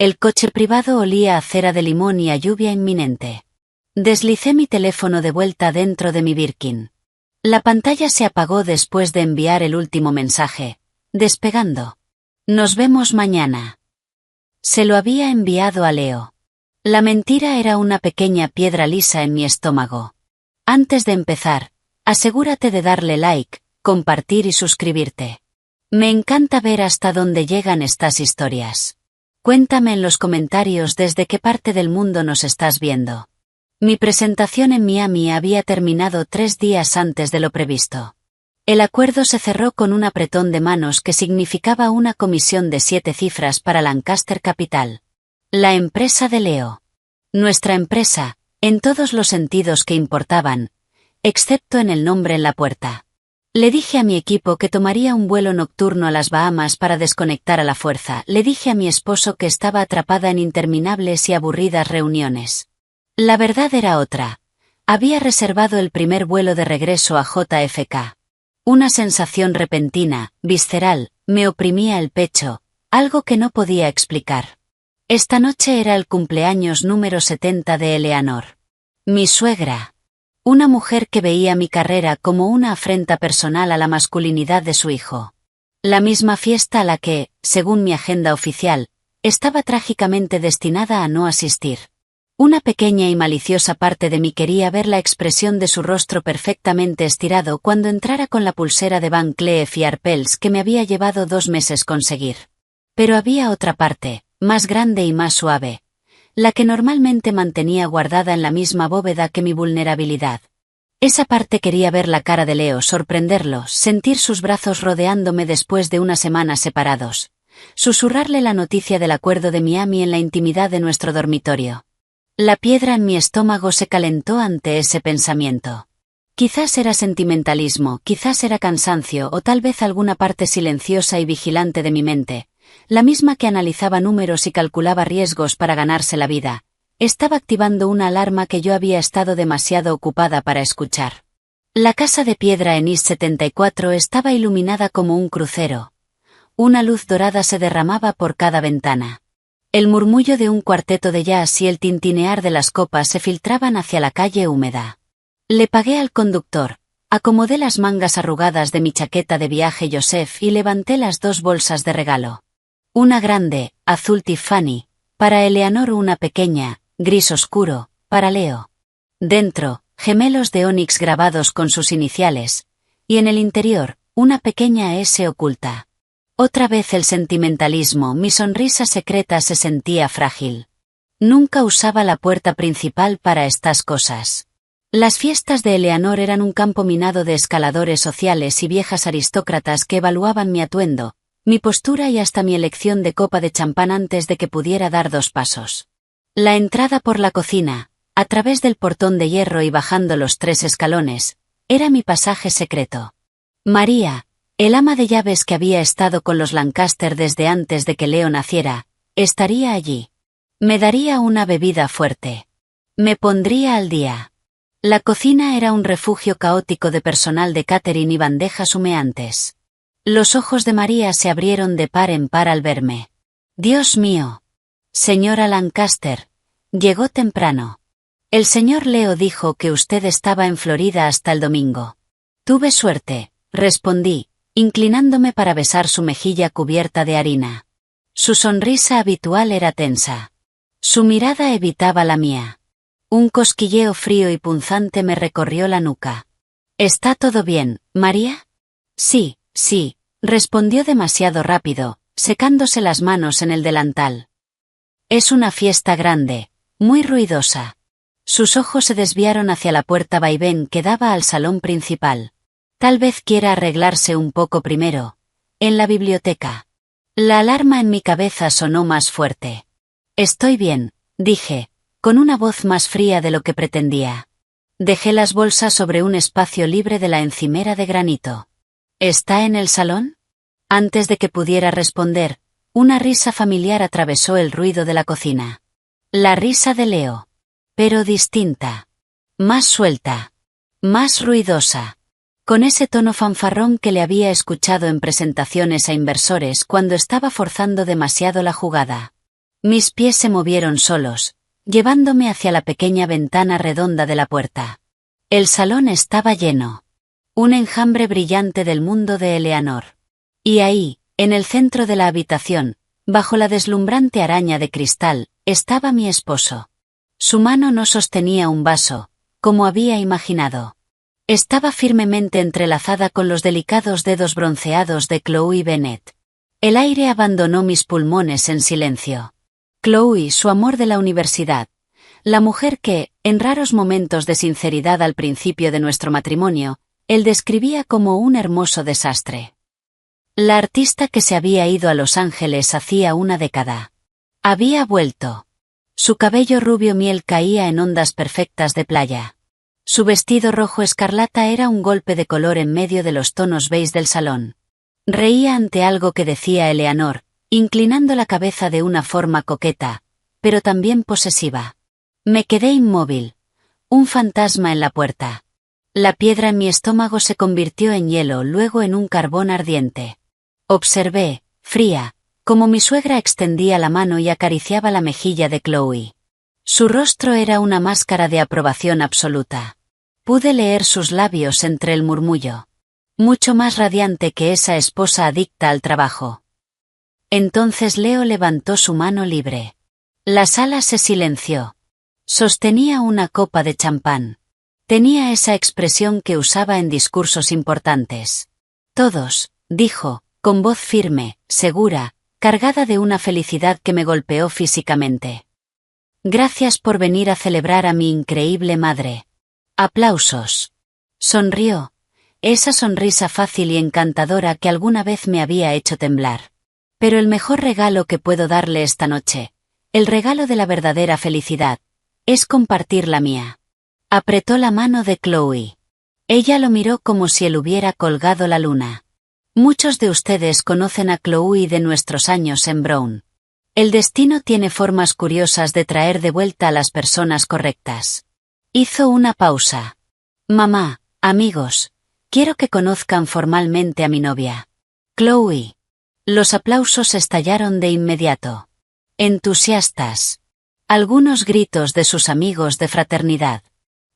El coche privado olía a cera de limón y a lluvia inminente. Deslicé mi teléfono de vuelta dentro de mi Birkin. La pantalla se apagó después de enviar el último mensaje, despegando. Nos vemos mañana. Se lo había enviado a Leo. La mentira era una pequeña piedra lisa en mi estómago. Antes de empezar, asegúrate de darle like, compartir y suscribirte. Me encanta ver hasta dónde llegan estas historias. Cuéntame en los comentarios desde qué parte del mundo nos estás viendo. Mi presentación en Miami había terminado 3 días antes de lo previsto. El acuerdo se cerró con un apretón de manos que significaba una comisión de 7 cifras para Lancaster Capital. La empresa de Leo. Nuestra empresa, en todos los sentidos que importaban, excepto en el nombre en la puerta. Le dije a mi equipo que tomaría un vuelo nocturno a las Bahamas para desconectar a la fuerza. Le dije a mi esposo que estaba atrapada en interminables y aburridas reuniones. La verdad era otra. Había reservado el primer vuelo de regreso a JFK. Una sensación repentina, visceral, me oprimía el pecho, algo que no podía explicar. Esta noche era el cumpleaños número 70 de Eleanor. Mi suegra. Una mujer que veía mi carrera como una afrenta personal a la masculinidad de su hijo. La misma fiesta a la que, según mi agenda oficial, estaba trágicamente destinada a no asistir. Una pequeña y maliciosa parte de mí quería ver la expresión de su rostro perfectamente estirado cuando entrara con la pulsera de Van Cleef y Arpels que me había llevado 2 meses conseguir. Pero había otra parte, más grande y más suave, la que normalmente mantenía guardada en la misma bóveda que mi vulnerabilidad. Esa parte quería ver la cara de Leo, sorprenderlo, sentir sus brazos rodeándome después de una semana separados, susurrarle la noticia del acuerdo de Miami en la intimidad de nuestro dormitorio. La piedra en mi estómago se calentó ante ese pensamiento. Quizás era sentimentalismo, quizás era cansancio o tal vez alguna parte silenciosa y vigilante de mi mente, la misma que analizaba números y calculaba riesgos para ganarse la vida. Estaba activando una alarma que yo había estado demasiado ocupada para escuchar. La casa de piedra en East 74 estaba iluminada como un crucero. Una luz dorada se derramaba por cada ventana. El murmullo de un cuarteto de jazz y el tintinear de las copas se filtraban hacia la calle húmeda. Le pagué al conductor, acomodé las mangas arrugadas de mi chaqueta de viaje Joseph y levanté las 2 bolsas de regalo. Una grande, azul Tiffany, para Eleanor, una pequeña, gris oscuro, para Leo. Dentro, gemelos de ónix grabados con sus iniciales, y en el interior, una pequeña S oculta. Otra vez el sentimentalismo, mi sonrisa secreta se sentía frágil. Nunca usaba la puerta principal para estas cosas. Las fiestas de Eleanor eran un campo minado de escaladores sociales y viejas aristócratas que evaluaban mi atuendo, mi postura y hasta mi elección de copa de champán antes de que pudiera dar 2 pasos. La entrada por la cocina, a través del portón de hierro y bajando los 3 escalones, era mi pasaje secreto. María, el ama de llaves que había estado con los Lancaster desde antes de que Leo naciera, estaría allí. Me daría una bebida fuerte. Me pondría al día. La cocina era un refugio caótico de personal de catering y bandejas humeantes. Los ojos de María se abrieron de par en par al verme. Dios mío. Señora Lancaster, llegó temprano. El señor Leo dijo que usted estaba en Florida hasta el domingo. Tuve suerte, respondí, inclinándome para besar su mejilla cubierta de harina. Su sonrisa habitual era tensa. Su mirada evitaba la mía. Un cosquilleo frío y punzante me recorrió la nuca. ¿Está todo bien, María? Sí, respondió demasiado rápido, secándose las manos en el delantal. Es una fiesta grande, muy ruidosa. Sus ojos se desviaron hacia la puerta vaivén que daba al salón principal. Tal vez quiera arreglarse un poco primero. En la biblioteca. La alarma en mi cabeza sonó más fuerte. Estoy bien, dije, con una voz más fría de lo que pretendía. Dejé las bolsas sobre un espacio libre de la encimera de granito. ¿Está en el salón? Antes de que pudiera responder, una risa familiar atravesó el ruido de la cocina. La risa de Leo. Pero distinta. Más suelta. Más ruidosa. Con ese tono fanfarrón que le había escuchado en presentaciones a inversores cuando estaba forzando demasiado la jugada. Mis pies se movieron solos, llevándome hacia la pequeña ventana redonda de la puerta. El salón estaba lleno. Un enjambre brillante del mundo de Eleanor. Y ahí, en el centro de la habitación, bajo la deslumbrante araña de cristal, estaba mi esposo. Su mano no sostenía un vaso, como había imaginado. Estaba firmemente entrelazada con los delicados dedos bronceados de Chloe Bennet. El aire abandonó mis pulmones en silencio. Chloe, su amor de la universidad. La mujer que, en raros momentos de sinceridad al principio de nuestro matrimonio, él describía como un hermoso desastre. La artista que se había ido a Los Ángeles hacía una década. Había vuelto. Su cabello rubio miel caía en ondas perfectas de playa. Su vestido rojo escarlata era un golpe de color en medio de los tonos beige del salón. Reía ante algo que decía Eleanor, inclinando la cabeza de una forma coqueta, pero también posesiva. Me quedé inmóvil. Un fantasma en la puerta. La piedra en mi estómago se convirtió en hielo, luego en un carbón ardiente. Observé, fría, como mi suegra extendía la mano y acariciaba la mejilla de Chloe. Su rostro era una máscara de aprobación absoluta. Pude leer sus labios entre el murmullo. Mucho más radiante que esa esposa adicta al trabajo. Entonces Leo levantó su mano libre. La sala se silenció. Sostenía una copa de champán. Tenía esa expresión que usaba en discursos importantes. Todos, dijo, con voz firme, segura, cargada de una felicidad que me golpeó físicamente. Gracias por venir a celebrar a mi increíble madre. Aplausos. Sonrió. Esa sonrisa fácil y encantadora que alguna vez me había hecho temblar. Pero el mejor regalo que puedo darle esta noche, el regalo de la verdadera felicidad, es compartir la mía. Apretó la mano de Chloe. Ella lo miró como si él hubiera colgado la luna. Muchos de ustedes conocen a Chloe de nuestros años en Brown. El destino tiene formas curiosas de traer de vuelta a las personas correctas. Hizo una pausa. Mamá, amigos, quiero que conozcan formalmente a mi novia. Chloe. Los aplausos estallaron de inmediato. Entusiastas. Algunos gritos de sus amigos de fraternidad.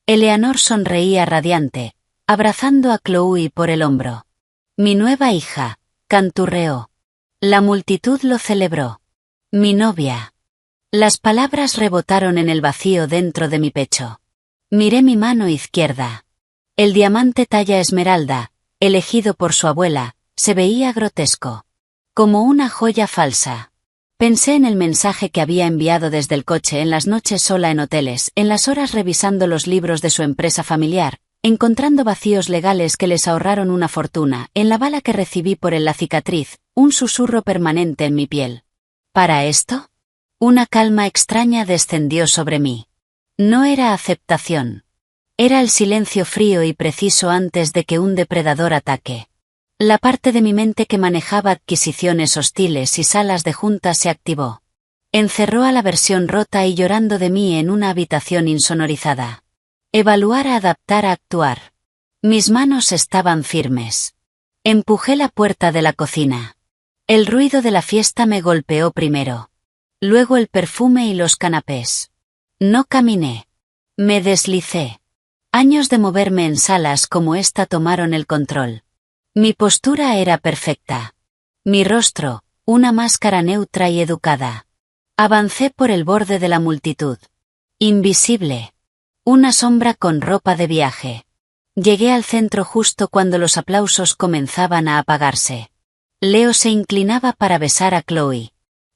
Eleanor sonreía radiante, abrazando a Chloe por el hombro. Mi nueva hija, canturreó. La multitud lo celebró. Mi novia. Las palabras rebotaron en el vacío dentro de mi pecho. Miré mi mano izquierda. El diamante talla esmeralda, elegido por su abuela, se veía grotesco. Como una joya falsa. Pensé en el mensaje que había enviado desde el coche en las noches sola en hoteles, en las horas revisando los libros de su empresa familiar, encontrando vacíos legales que les ahorraron una fortuna, en la bala que recibí por la cicatriz, un susurro permanente en mi piel. ¿Para esto? Una calma extraña descendió sobre mí. No era aceptación. Era el silencio frío y preciso antes de que un depredador ataque. La parte de mi mente que manejaba adquisiciones hostiles y salas de juntas se activó. Encerró a la versión rota y llorando de mí en una habitación insonorizada. Evaluar a adaptar a actuar. Mis manos estaban firmes. Empujé la puerta de la cocina. El ruido de la fiesta me golpeó primero. Luego el perfume y los canapés. No caminé. Me deslicé. Años de moverme en salas como esta tomaron el control. Mi postura era perfecta. Mi rostro, una máscara neutra y educada. Avancé por el borde de la multitud. Invisible. Una sombra con ropa de viaje. Llegué al centro justo cuando los aplausos comenzaban a apagarse. Leo se inclinaba para besar a Chloe.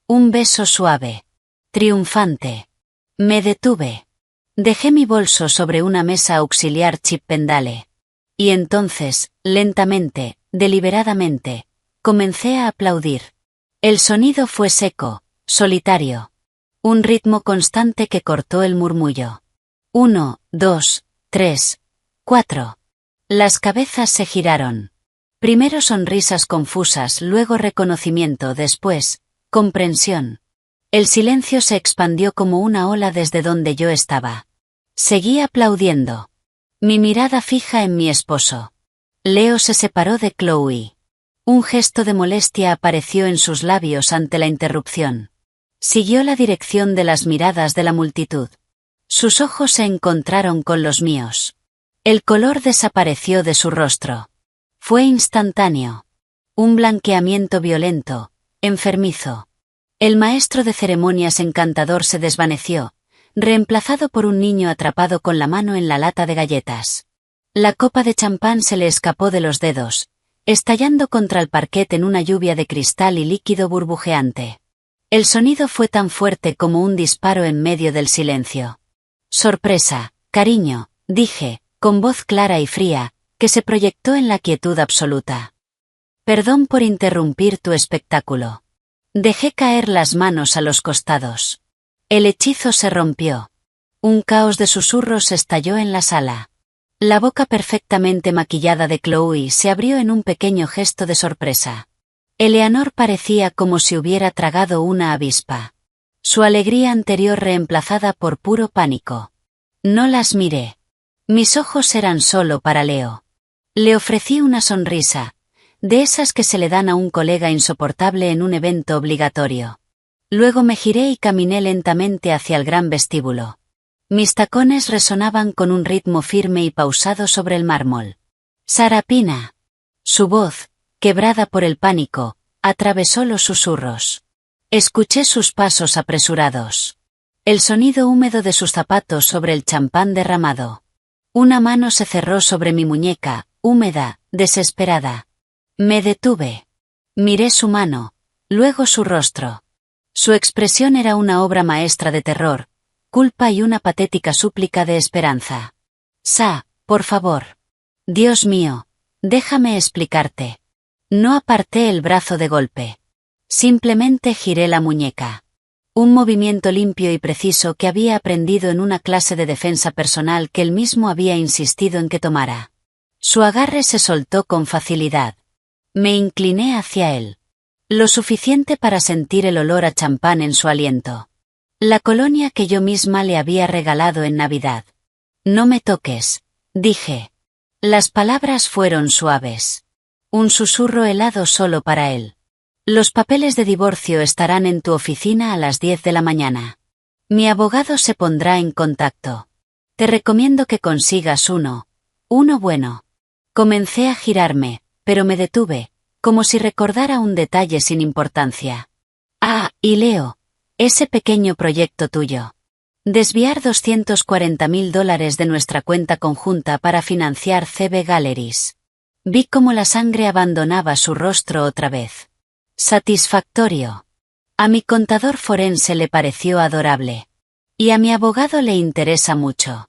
Un beso suave. Triunfante. Me detuve. Dejé mi bolso sobre una mesa auxiliar Chippendale. Y entonces, lentamente, deliberadamente, comencé a aplaudir. El sonido fue seco, solitario. Un ritmo constante que cortó el murmullo. 1, 2, 3, 4. Las cabezas se giraron. Primero sonrisas confusas, luego reconocimiento, después, comprensión. El silencio se expandió como una ola desde donde yo estaba. Seguí aplaudiendo. Mi mirada fija en mi esposo. Leo se separó de Chloe. Un gesto de molestia apareció en sus labios ante la interrupción. Siguió la dirección de las miradas de la multitud. Sus ojos se encontraron con los míos. El color desapareció de su rostro. Fue instantáneo. Un blanqueamiento violento, enfermizo. El maestro de ceremonias encantador se desvaneció, reemplazado por un niño atrapado con la mano en la lata de galletas. La copa de champán se le escapó de los dedos, estallando contra el parquet en una lluvia de cristal y líquido burbujeante. El sonido fue tan fuerte como un disparo en medio del silencio. Sorpresa, cariño, dije, con voz clara y fría, que se proyectó en la quietud absoluta. Perdón por interrumpir tu espectáculo. Dejé caer las manos a los costados. El hechizo se rompió. Un caos de susurros estalló en la sala. La boca perfectamente maquillada de Chloe se abrió en un pequeño gesto de sorpresa. Eleanor parecía como si hubiera tragado una avispa. Su alegría anterior reemplazada por puro pánico. No las miré. Mis ojos eran solo para Leo. Le ofrecí una sonrisa, de esas que se le dan a un colega insoportable en un evento obligatorio. Luego me giré y caminé lentamente hacia el gran vestíbulo. Mis tacones resonaban con un ritmo firme y pausado sobre el mármol. Sarapina. Su voz, quebrada por el pánico, atravesó los susurros. Escuché sus pasos apresurados. El sonido húmedo de sus zapatos sobre el champán derramado. Una mano se cerró sobre mi muñeca, húmeda, desesperada. Me detuve. Miré su mano, luego su rostro. Su expresión era una obra maestra de terror, culpa y una patética súplica de esperanza. Por favor. Dios mío, déjame explicarte. No aparté el brazo de golpe. Simplemente giré la muñeca. Un movimiento limpio y preciso que había aprendido en una clase de defensa personal que él mismo había insistido en que tomara. Su agarre se soltó con facilidad. Me incliné hacia él. Lo suficiente para sentir el olor a champán en su aliento. La colonia que yo misma le había regalado en Navidad. No me toques, dije. Las palabras fueron suaves. Un susurro helado solo para él. Los papeles de divorcio estarán en tu oficina a las 10 de la mañana. Mi abogado se pondrá en contacto. Te recomiendo que consigas uno bueno. Comencé a girarme, pero me detuve, como si recordara un detalle sin importancia. Y Leo, ese pequeño proyecto tuyo. Desviar $240,000 de nuestra cuenta conjunta para financiar CB Galleries. Vi cómo la sangre abandonaba su rostro otra vez. Satisfactorio. A mi contador forense le pareció adorable. Y a mi abogado le interesa mucho.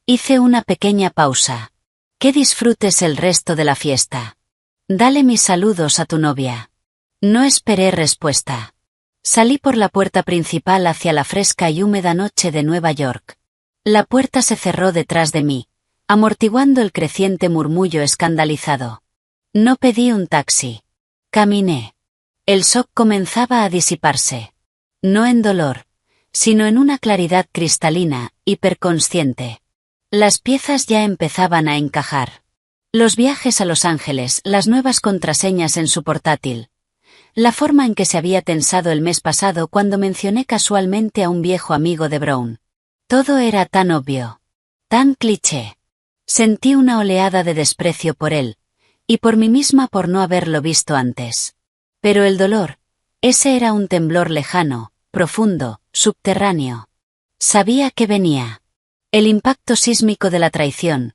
Hice una pequeña pausa. Que disfrutes el resto de la fiesta. Dale mis saludos a tu novia. No esperé respuesta. Salí por la puerta principal hacia la fresca y húmeda noche de Nueva York. La puerta se cerró detrás de mí, amortiguando el creciente murmullo escandalizado. No pedí un taxi. Caminé. El shock comenzaba a disiparse. No en dolor, sino en una claridad cristalina, hiperconsciente. Las piezas ya empezaban a encajar. Los viajes a Los Ángeles, las nuevas contraseñas en su portátil. La forma en que se había tensado el mes pasado cuando mencioné casualmente a un viejo amigo de Brown. Todo era tan obvio. Tan cliché. Sentí una oleada de desprecio por él, y por mí misma por no haberlo visto antes. Pero el dolor, ese era un temblor lejano, profundo, subterráneo. Sabía que venía. El impacto sísmico de la traición.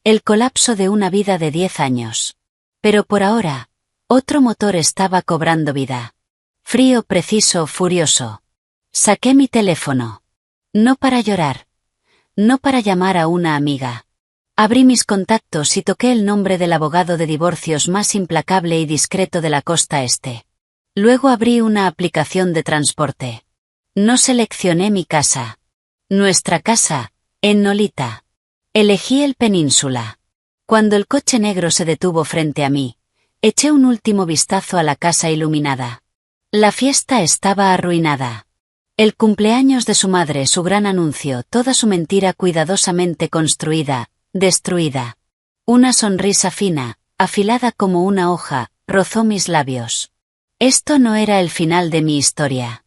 El colapso de una vida de 10 años. Pero por ahora, otro motor estaba cobrando vida. Frío, preciso, furioso. Saqué mi teléfono. No para llorar. No para llamar a una amiga. Abrí mis contactos y toqué el nombre del abogado de divorcios más implacable y discreto de la costa este. Luego abrí una aplicación de transporte. No seleccioné mi casa. Nuestra casa, en Nolita. Elegí el Península. Cuando el coche negro se detuvo frente a mí, eché un último vistazo a la casa iluminada. La fiesta estaba arruinada. El cumpleaños de su madre, su gran anuncio, toda su mentira cuidadosamente construida, destruida. Una sonrisa fina, afilada como una hoja, rozó mis labios. Esto no era el final de mi historia.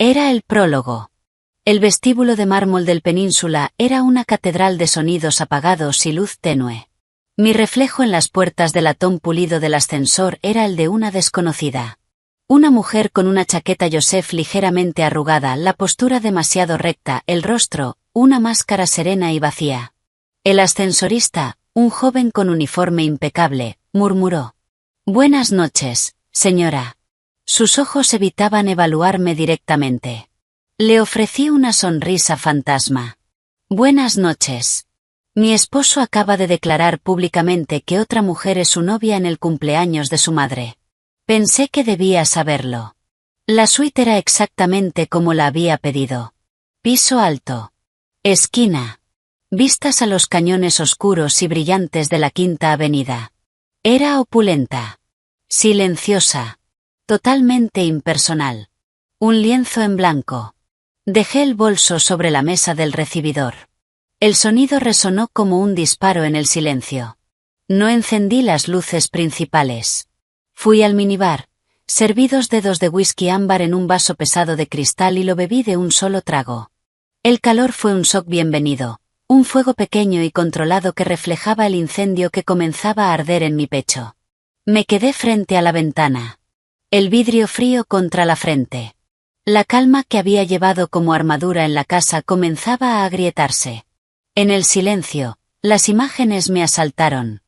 Era el prólogo. El vestíbulo de mármol del Península era una catedral de sonidos apagados y luz tenue. Mi reflejo en las puertas del latón pulido del ascensor era el de una desconocida. Una mujer con una chaqueta Joseph ligeramente arrugada, la postura demasiado recta, el rostro, una máscara serena y vacía. El ascensorista, un joven con uniforme impecable, murmuró: «Buenas noches, señora». Sus ojos evitaban evaluarme directamente. Le ofrecí una sonrisa fantasma. «Buenas noches. Mi esposo acaba de declarar públicamente que otra mujer es su novia en el cumpleaños de su madre. Pensé que debía saberlo. La suite era exactamente como la había pedido. Piso alto. Esquina. Vistas a los cañones oscuros y brillantes de la Quinta Avenida. Era opulenta. Silenciosa. Totalmente impersonal. Un lienzo en blanco. Dejé el bolso sobre la mesa del recibidor. El sonido resonó como un disparo en el silencio. No encendí las luces principales. Fui al minibar, serví 2 dedos de whisky ámbar en un vaso pesado de cristal y lo bebí de un solo trago. El calor fue un shock bienvenido, un fuego pequeño y controlado que reflejaba el incendio que comenzaba a arder en mi pecho. Me quedé frente a la ventana. El vidrio frío contra la frente. La calma que había llevado como armadura en la casa comenzaba a agrietarse. En el silencio, las imágenes me asaltaron.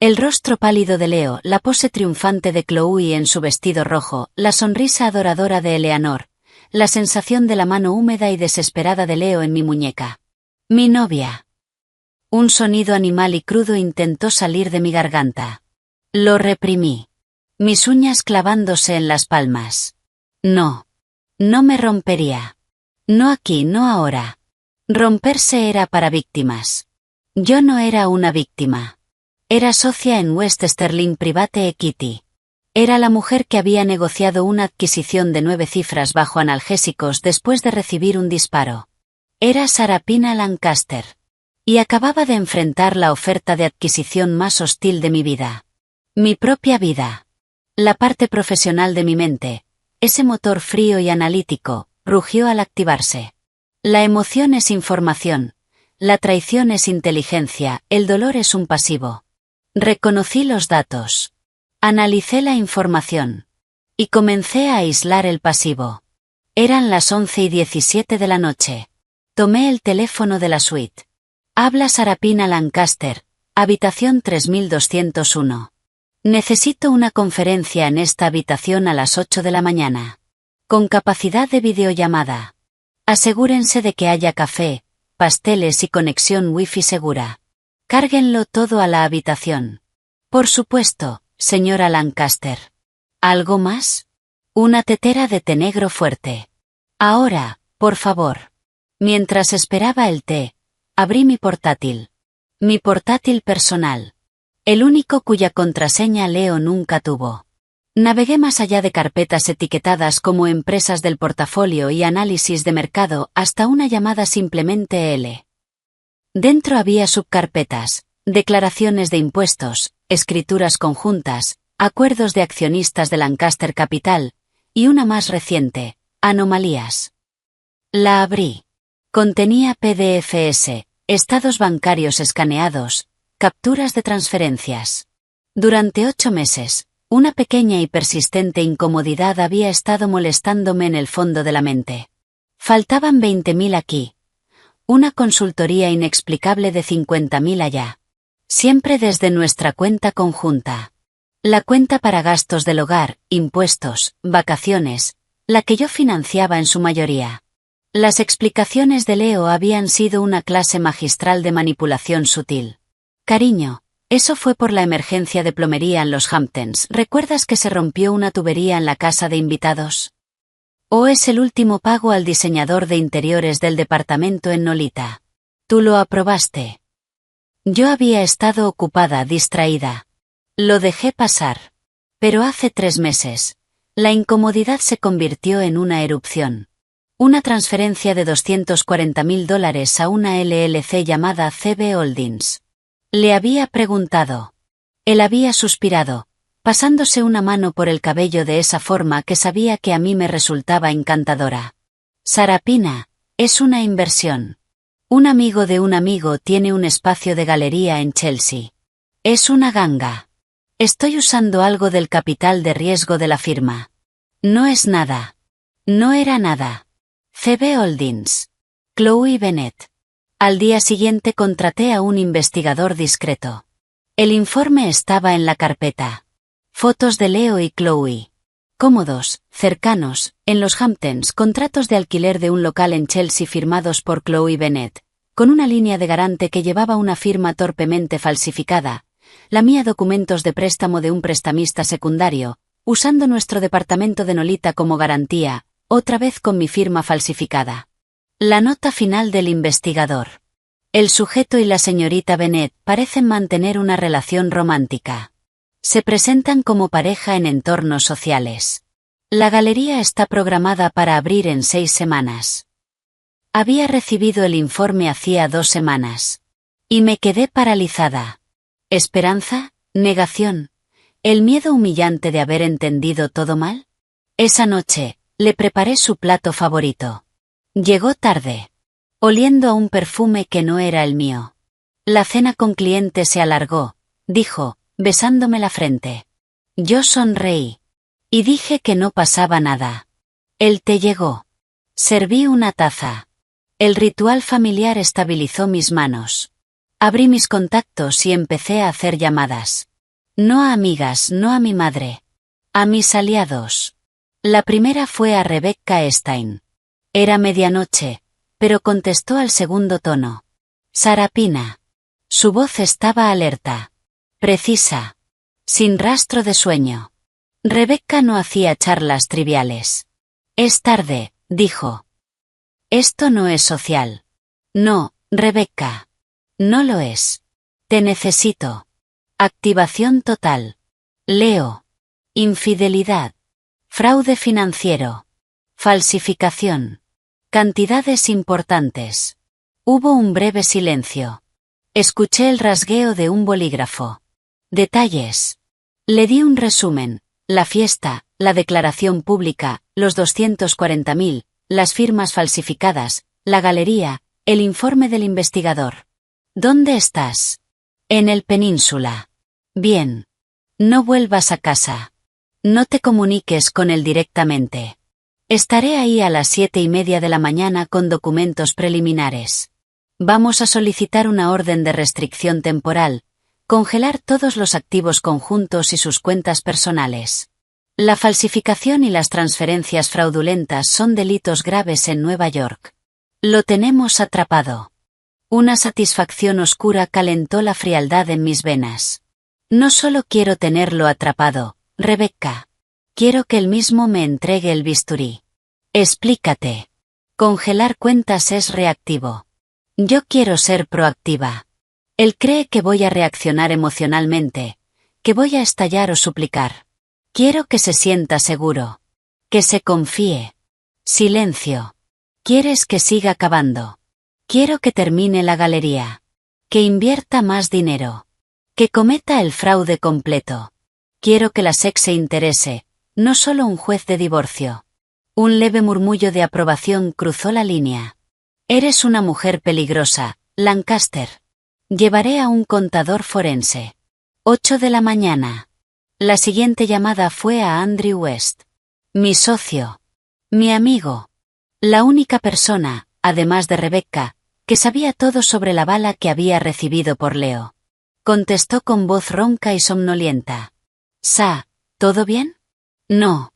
El rostro pálido de Leo, la pose triunfante de Chloe en su vestido rojo, la sonrisa adoradora de Eleanor, la sensación de la mano húmeda y desesperada de Leo en mi muñeca. Mi novia. Un sonido animal y crudo intentó salir de mi garganta. Lo reprimí. Mis uñas clavándose en las palmas. No. No me rompería. No aquí, no ahora. Romperse era para víctimas. Yo no era una víctima. Era socia en West Sterling Private Equity. Era la mujer que había negociado una adquisición de 9 cifras bajo analgésicos después de recibir un disparo. Era Sarapina Lancaster. Y acababa de enfrentar la oferta de adquisición más hostil de mi vida. Mi propia vida. La parte profesional de mi mente, ese motor frío y analítico, rugió al activarse. La emoción es información. La traición es inteligencia, el dolor es un pasivo. Reconocí los datos. Analicé la información. Y comencé a aislar el pasivo. Eran las 11:17 de la noche. Tomé el teléfono de la suite. Habla Sarapina Lancaster, habitación 3201. Necesito una conferencia en esta habitación a las 8 de la mañana. Con capacidad de videollamada. Asegúrense de que haya café, pasteles y conexión wifi segura. Cárguenlo todo a la habitación. Por supuesto, señora Lancaster. ¿Algo más? Una tetera de té negro fuerte. Ahora, por favor. Mientras esperaba el té, abrí mi portátil. Mi portátil personal. El único cuya contraseña Leo nunca tuvo. Navegué más allá de carpetas etiquetadas como empresas del portafolio y análisis de mercado hasta una llamada simplemente L. Dentro había subcarpetas, declaraciones de impuestos, escrituras conjuntas, acuerdos de accionistas de Lancaster Capital, y una más reciente, anomalías. La abrí. Contenía PDFs, estados bancarios escaneados, capturas de transferencias. Durante 8 meses, una pequeña y persistente incomodidad había estado molestándome en el fondo de la mente. Faltaban 20.000 aquí. Una consultoría inexplicable de 50.000 allá. Siempre desde nuestra cuenta conjunta. La cuenta para gastos del hogar, impuestos, vacaciones, la que yo financiaba en su mayoría. Las explicaciones de Leo habían sido una clase magistral de manipulación sutil. Cariño, eso fue por la emergencia de plomería en los Hamptons. ¿Recuerdas que se rompió una tubería en la casa de invitados? ¿O es el último pago al diseñador de interiores del departamento en Nolita? Tú lo aprobaste. Yo había estado ocupada, distraída. Lo dejé pasar. Pero hace 3 meses, la incomodidad se convirtió en una erupción. Una transferencia de $240.000 a una LLC llamada CB Holdings. Le había preguntado. Él había suspirado, pasándose una mano por el cabello de esa forma que sabía que a mí me resultaba encantadora. Sarapina, es una inversión. Un amigo de un amigo tiene un espacio de galería en Chelsea. Es una ganga. Estoy usando algo del capital de riesgo de la firma. No es nada. No era nada. CB Holdings. Chloe Bennett. Al día siguiente contraté a un investigador discreto. El informe estaba en la carpeta. Fotos de Leo y Chloe. Cómodos, cercanos, en los Hamptons, contratos de alquiler de un local en Chelsea firmados por Chloe Bennett, con una línea de garante que llevaba una firma torpemente falsificada, la mía documentos de préstamo de un prestamista secundario, usando nuestro departamento de Nolita como garantía, otra vez con mi firma falsificada. La nota final del investigador. El sujeto y la señorita Bennett parecen mantener una relación romántica. Se presentan como pareja en entornos sociales. La galería está programada para abrir en 6 semanas. Había recibido el informe hacía 2 semanas. Y me quedé paralizada. ¿Esperanza? ¿Negación? ¿El miedo humillante de haber entendido todo mal? Esa noche, le preparé su plato favorito. Llegó tarde. Oliendo a un perfume que no era el mío. La cena con cliente se alargó, dijo, besándome la frente. Yo sonreí. Y dije que no pasaba nada. El té llegó. Serví una taza. El ritual familiar estabilizó mis manos. Abrí mis contactos y empecé a hacer llamadas. No a amigas, no a mi madre. A mis aliados. La primera fue a Rebecca Stein. Era medianoche, pero contestó al segundo tono. Sarapina. Su voz estaba alerta. Precisa. Sin rastro de sueño. Rebecca no hacía charlas triviales. Es tarde, dijo. Esto no es social. No, Rebecca. No lo es. Te necesito. Activación total. Leo. Infidelidad. Fraude financiero. Falsificación. Cantidades importantes. Hubo un breve silencio. Escuché el rasgueo de un bolígrafo. Detalles. Le di un resumen, la fiesta, la declaración pública, los 240.000, las firmas falsificadas, la galería, el informe del investigador. ¿Dónde estás? En el Península. Bien. No vuelvas a casa. No te comuniques con él directamente. Estaré ahí a las 7:30 de la mañana con documentos preliminares. Vamos a solicitar una orden de restricción temporal, congelar todos los activos conjuntos y sus cuentas personales. La falsificación y las transferencias fraudulentas son delitos graves en Nueva York. Lo tenemos atrapado. Una satisfacción oscura calentó la frialdad en mis venas. No solo quiero tenerlo atrapado, Rebecca. Quiero que él mismo me entregue el bisturí. Explícate. Congelar cuentas es reactivo. Yo quiero ser proactiva. Él cree que voy a reaccionar emocionalmente, que voy a estallar o suplicar. Quiero que se sienta seguro. Que se confíe. Silencio. ¿Quieres que siga cavando? Quiero que termine la galería. Que invierta más dinero. Que cometa el fraude completo. Quiero que la SEC se interese, no solo un juez de divorcio. Un leve murmullo de aprobación cruzó la línea. Eres una mujer peligrosa, Lancaster. Llevaré a un contador forense. 8 de la mañana. La siguiente llamada fue a Andrew West. Mi socio. Mi amigo. La única persona, además de Rebecca, que sabía todo sobre la bala que había recibido por Leo. Contestó con voz ronca y somnolienta. ¿Todo bien? No.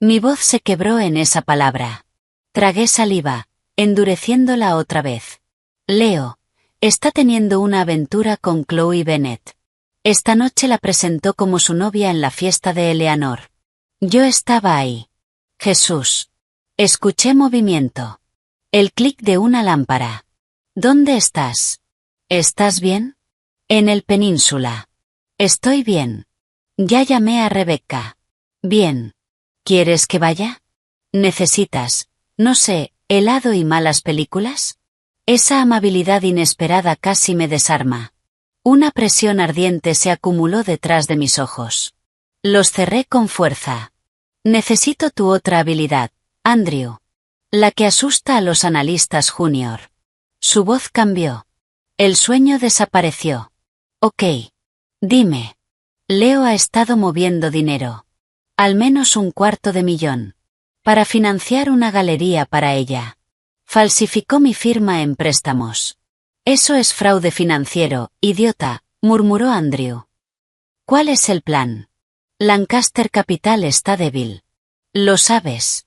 Mi voz se quebró en esa palabra. Tragué saliva, endureciéndola otra vez. Leo. Está teniendo una aventura con Chloe Bennett. Esta noche la presentó como su novia en la fiesta de Eleanor. Yo estaba ahí. Jesús. Escuché movimiento. El clic de una lámpara. ¿Dónde estás? ¿Estás bien? En el Península. Estoy bien. Ya llamé a Rebecca. Bien. ¿Quieres que vaya? ¿Necesitas, no sé, helado y malas películas? Esa amabilidad inesperada casi me desarma. Una presión ardiente se acumuló detrás de mis ojos. Los cerré con fuerza. Necesito tu otra habilidad, Andrew. La que asusta a los analistas junior. Su voz cambió. El sueño desapareció. Ok. Dime. Leo ha estado moviendo dinero. Al menos $250,000. Para financiar una galería para ella. Falsificó mi firma en préstamos. Eso es fraude financiero, idiota, murmuró Andrew. ¿Cuál es el plan? Lancaster Capital está débil. Lo sabes.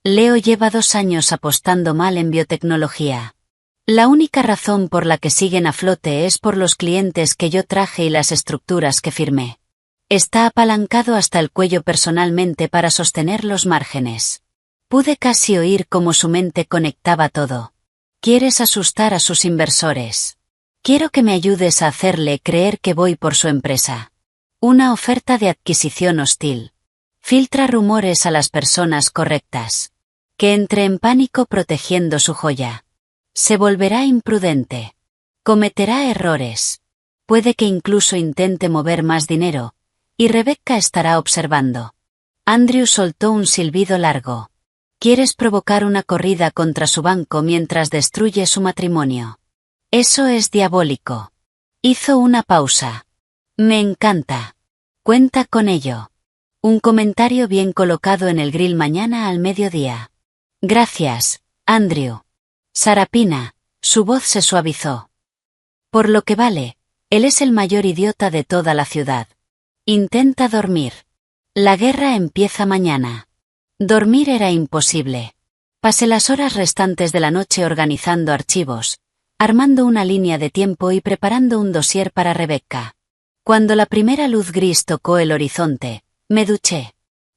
Leo lleva 2 años apostando mal en biotecnología. La única razón por la que siguen a flote es por los clientes que yo traje y las estructuras que firmé. Está apalancado hasta el cuello personalmente para sostener los márgenes. Pude casi oír cómo su mente conectaba todo. ¿Quieres asustar a sus inversores? Quiero que me ayudes a hacerle creer que voy por su empresa. Una oferta de adquisición hostil. Filtra rumores a las personas correctas. Que entre en pánico protegiendo su joya. Se volverá imprudente. Cometerá errores. Puede que incluso intente mover más dinero, y Rebecca estará observando. Andrew soltó un silbido largo. ¿Quieres provocar una corrida contra su banco mientras destruye su matrimonio? Eso es diabólico. Hizo una pausa. Me encanta. Cuenta con ello. Un comentario bien colocado en el grill mañana al mediodía. Gracias, Andrew. Sarapina, su voz se suavizó. Por lo que vale, él es el mayor idiota de toda la ciudad. Intenta dormir. La guerra empieza mañana. Dormir era imposible. Pasé las horas restantes de la noche organizando archivos, armando una línea de tiempo y preparando un dossier para Rebecca. Cuando la primera luz gris tocó el horizonte, me duché.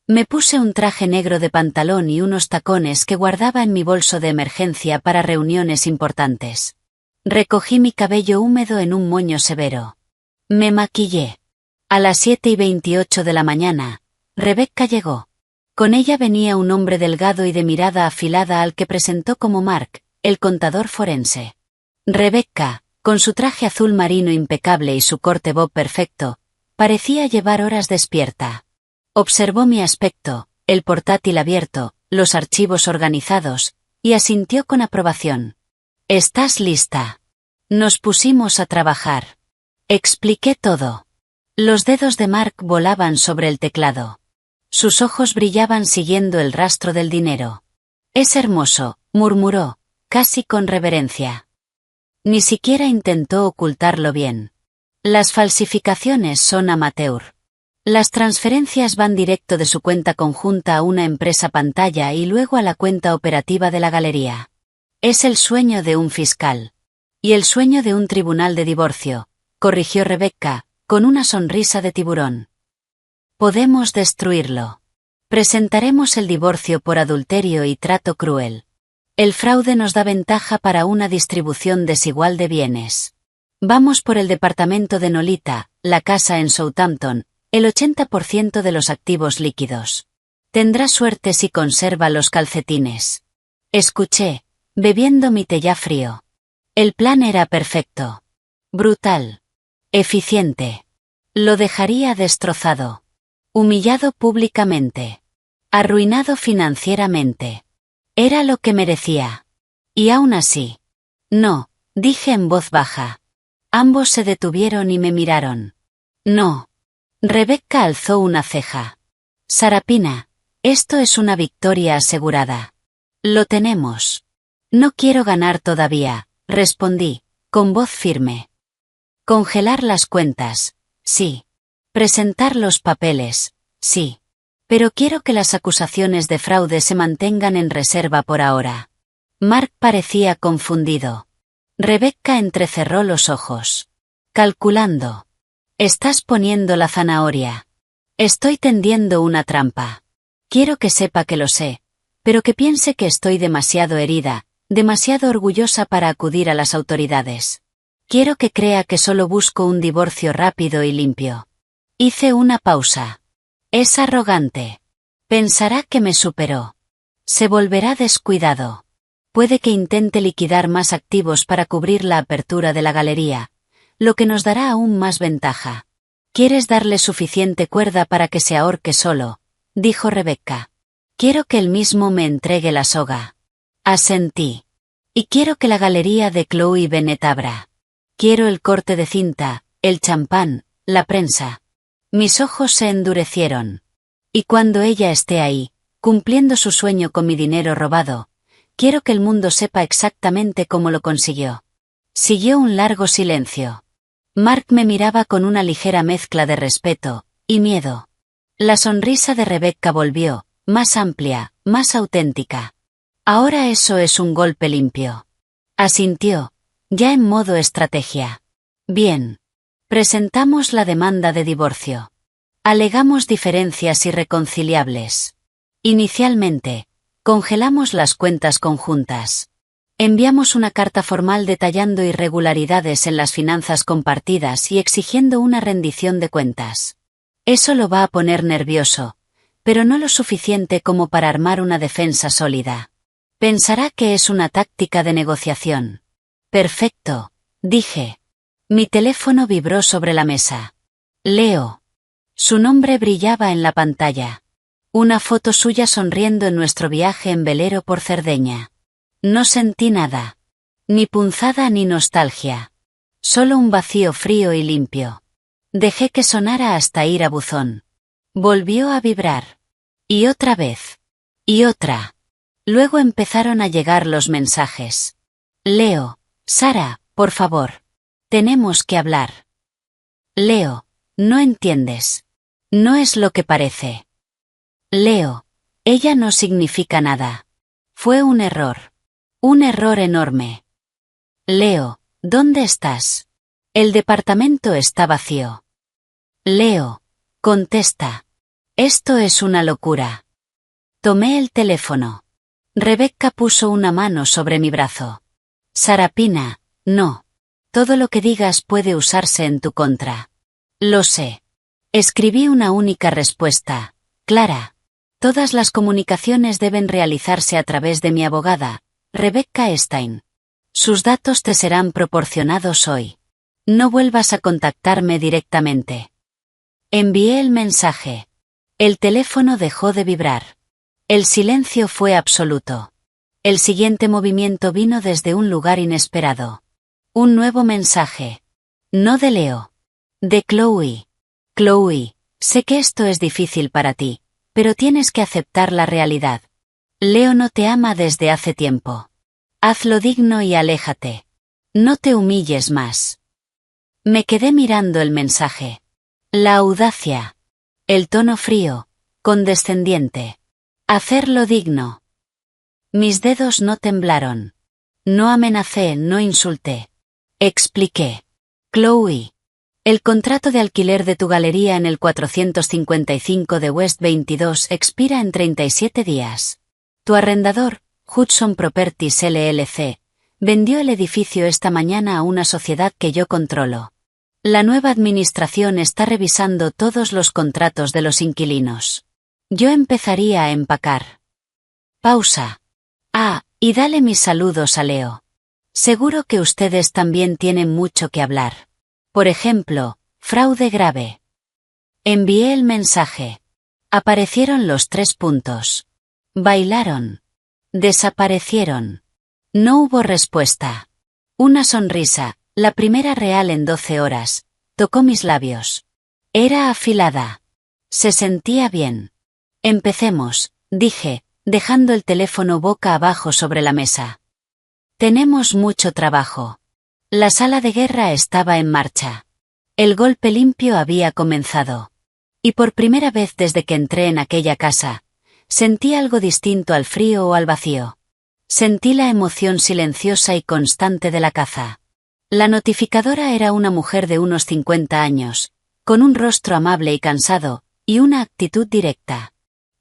Me puse un traje negro de pantalón y unos tacones que guardaba en mi bolso de emergencia para reuniones importantes. Recogí mi cabello húmedo en un moño severo. Me maquillé. A las 7:28 de la mañana, Rebecca llegó. Con ella venía un hombre delgado y de mirada afilada al que presentó como Mark, el contador forense. Rebecca, con su traje azul marino impecable y su corte bob perfecto, parecía llevar horas despierta. Observó mi aspecto, el portátil abierto, los archivos organizados, y asintió con aprobación. ¿Estás lista? Nos pusimos a trabajar. Expliqué todo. Los dedos de Mark volaban sobre el teclado. Sus ojos brillaban siguiendo el rastro del dinero. Es hermoso, murmuró, casi con reverencia. Ni siquiera intentó ocultarlo bien. Las falsificaciones son amateur. Las transferencias van directo de su cuenta conjunta a una empresa pantalla y luego a la cuenta operativa de la galería. Es el sueño de un fiscal. Y el sueño de un tribunal de divorcio, corrigió Rebecca, con una sonrisa de tiburón. Podemos destruirlo. Presentaremos el divorcio por adulterio y trato cruel. El fraude nos da ventaja para una distribución desigual de bienes. Vamos por el departamento de Nolita, la casa en Southampton, el 80% de los activos líquidos. Tendrá suerte si conserva los calcetines. Escuché, bebiendo mi té ya frío. El plan era perfecto. Brutal. Eficiente. Lo dejaría destrozado. Humillado públicamente. Arruinado financieramente. Era lo que merecía. Y aún así. No, dije en voz baja. Ambos se detuvieron y me miraron. No. Rebecca alzó una ceja. Sarapina, esto es una victoria asegurada. Lo tenemos. No quiero ganar todavía, respondí, con voz firme. Congelar las cuentas, sí. Presentar los papeles, sí. Pero quiero que las acusaciones de fraude se mantengan en reserva por ahora. Mark parecía confundido. Rebecca entrecerró los ojos. Calculando. Estás poniendo la zanahoria. Estoy tendiendo una trampa. Quiero que sepa que lo sé, pero que piense que estoy demasiado herida, demasiado orgullosa para acudir a las autoridades. Quiero que crea que solo busco un divorcio rápido y limpio. Hice una pausa. Es arrogante. Pensará que me superó. Se volverá descuidado. Puede que intente liquidar más activos para cubrir la apertura de la galería, lo que nos dará aún más ventaja. ¿Quieres darle suficiente cuerda para que se ahorque solo?, dijo Rebecca. Quiero que él mismo me entregue la soga. Asentí. Y quiero que la galería de Chloe Bennet abra. Quiero el corte de cinta, el champán, la prensa. Mis ojos se endurecieron. Y cuando ella esté ahí, cumpliendo su sueño con mi dinero robado, quiero que el mundo sepa exactamente cómo lo consiguió. Siguió un largo silencio. Mark me miraba con una ligera mezcla de respeto y miedo. La sonrisa de Rebecca volvió, más amplia, más auténtica. Ahora eso es un golpe limpio. Asintió, ya en modo estrategia. Bien. Presentamos la demanda de divorcio. Alegamos diferencias irreconciliables. Inicialmente, congelamos las cuentas conjuntas. Enviamos una carta formal detallando irregularidades en las finanzas compartidas y exigiendo una rendición de cuentas. Eso lo va a poner nervioso, pero no lo suficiente como para armar una defensa sólida. Pensará que es una táctica de negociación. Perfecto, dije. Mi teléfono vibró sobre la mesa. Leo. Su nombre brillaba en la pantalla. Una foto suya sonriendo en nuestro viaje en velero por Cerdeña. No sentí nada. Ni punzada ni nostalgia. Solo un vacío frío y limpio. Dejé que sonara hasta ir a buzón. Volvió a vibrar. Y otra vez. Y otra. Luego empezaron a llegar los mensajes. Leo, Sara, por favor. Tenemos que hablar. Leo, no entiendes. No es lo que parece. Leo, ella no significa nada. Fue un error. Un error enorme. Leo, ¿dónde estás? El departamento está vacío. Leo, contesta. Esto es una locura. Tomé el teléfono. Rebecca puso una mano sobre mi brazo. Sarapina, no. Todo lo que digas puede usarse en tu contra. Lo sé. Escribí una única respuesta. Clara. Todas las comunicaciones deben realizarse a través de mi abogada, Rebecca Stein. Sus datos te serán proporcionados hoy. No vuelvas a contactarme directamente. Envié el mensaje. El teléfono dejó de vibrar. El silencio fue absoluto. El siguiente movimiento vino desde un lugar inesperado. Un nuevo mensaje. No de Leo. De Chloe. Chloe, sé que esto es difícil para ti, pero tienes que aceptar la realidad. Leo no te ama desde hace tiempo. Hazlo digno y aléjate. No te humilles más. Me quedé mirando el mensaje. La audacia. El tono frío, condescendiente. Hacerlo digno. Mis dedos no temblaron. No amenacé, no insulté. Expliqué. Chloe. El contrato de alquiler de tu galería en el 455 de West 22 expira en 37 días. Tu arrendador, Hudson Properties LLC, vendió el edificio esta mañana a una sociedad que yo controlo. La nueva administración está revisando todos los contratos de los inquilinos. Yo empezaría a empacar. Pausa. Ah, y dale mis saludos a Leo. Seguro que ustedes también tienen mucho que hablar. Por ejemplo, fraude grave. Envié el mensaje. Aparecieron los 3 puntos. Bailaron. Desaparecieron. No hubo respuesta. Una sonrisa, la primera real en 12 horas, tocó mis labios. Era afilada. Se sentía bien. Empecemos, dije, dejando el teléfono boca abajo sobre la mesa. Tenemos mucho trabajo. La sala de guerra estaba en marcha. El golpe limpio había comenzado. Y por primera vez desde que entré en aquella casa, sentí algo distinto al frío o al vacío. Sentí la emoción silenciosa y constante de la caza. La notificadora era una mujer de unos 50 años, con un rostro amable y cansado, y una actitud directa.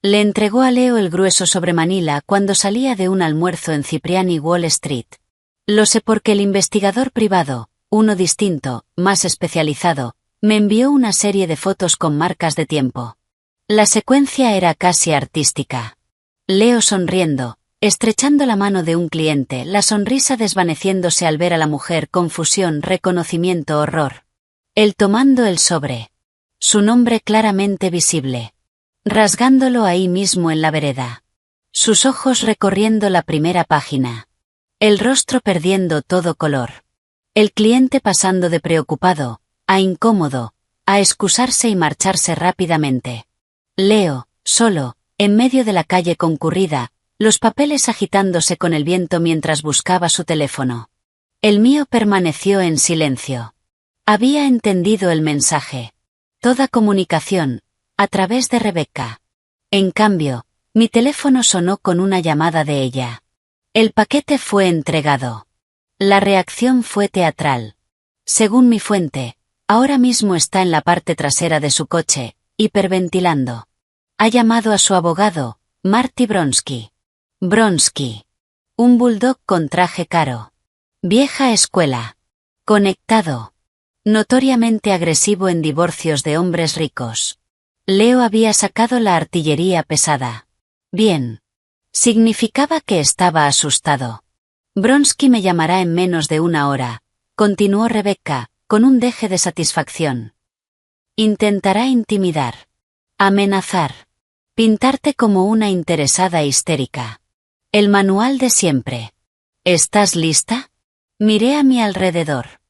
Le entregó a Leo el grueso sobre Manila cuando salía de un almuerzo en Cipriani Wall Street. Lo sé porque el investigador privado, uno distinto, más especializado, me envió una serie de fotos con marcas de tiempo. La secuencia era casi artística. Leo sonriendo, estrechando la mano de un cliente, la sonrisa desvaneciéndose al ver a la mujer, confusión, reconocimiento, horror. Él tomando el sobre. Su nombre claramente visible. Rasgándolo ahí mismo en la vereda. Sus ojos recorriendo la primera página. El rostro perdiendo todo color. El cliente pasando de preocupado, a incómodo, a excusarse y marcharse rápidamente. Leo, solo, en medio de la calle concurrida, los papeles agitándose con el viento mientras buscaba su teléfono. El mío permaneció en silencio. Había entendido el mensaje. Toda comunicación, a través de Rebecca. En cambio, mi teléfono sonó con una llamada de ella. El paquete fue entregado. La reacción fue teatral. Según mi fuente, ahora mismo está en la parte trasera de su coche, hiperventilando. Ha llamado a su abogado, Marty Bronsky. Bronsky. Un bulldog con traje caro. Vieja escuela. Conectado. Notoriamente agresivo en divorcios de hombres ricos. Leo había sacado la artillería pesada. Bien. Significaba que estaba asustado. Bronsky me llamará en menos de una hora, continuó Rebecca, con un deje de satisfacción. Intentará intimidar. Amenazar. Pintarte como una interesada histérica. El manual de siempre. ¿Estás lista? Miré a mi alrededor.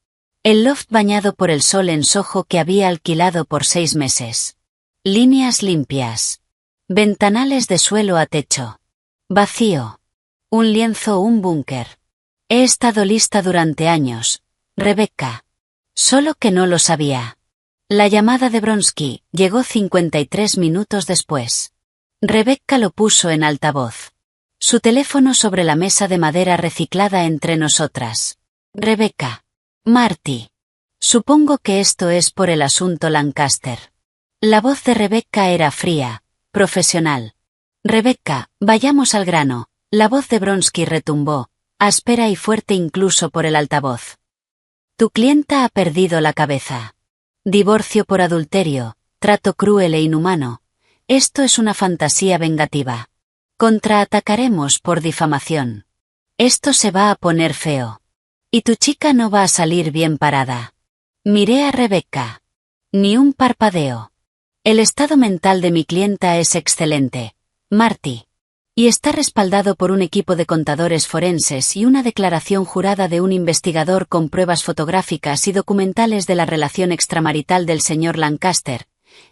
El loft bañado por el sol en Soho que había alquilado por 6 meses. Líneas limpias. Ventanales de suelo a techo. Vacío. Un lienzo o un búnker. He estado lista durante años, Rebecca. Solo que no lo sabía. La llamada de Bronsky llegó 53 minutos después. Rebecca lo puso en altavoz. Su teléfono sobre la mesa de madera reciclada entre nosotras. Rebecca. Marty. Supongo que esto es por el asunto Lancaster. La voz de Rebecca era fría, profesional. Rebecca, vayamos al grano. La voz de Bronsky retumbó, áspera y fuerte incluso por el altavoz. Tu clienta ha perdido la cabeza. Divorcio por adulterio, trato cruel e inhumano. Esto es una fantasía vengativa. Contraatacaremos por difamación. Esto se va a poner feo. Y tu chica no va a salir bien parada. Miré a Rebecca. Ni un parpadeo. El estado mental de mi clienta es excelente, Marty. Y está respaldado por un equipo de contadores forenses y una declaración jurada de un investigador con pruebas fotográficas y documentales de la relación extramarital del señor Lancaster,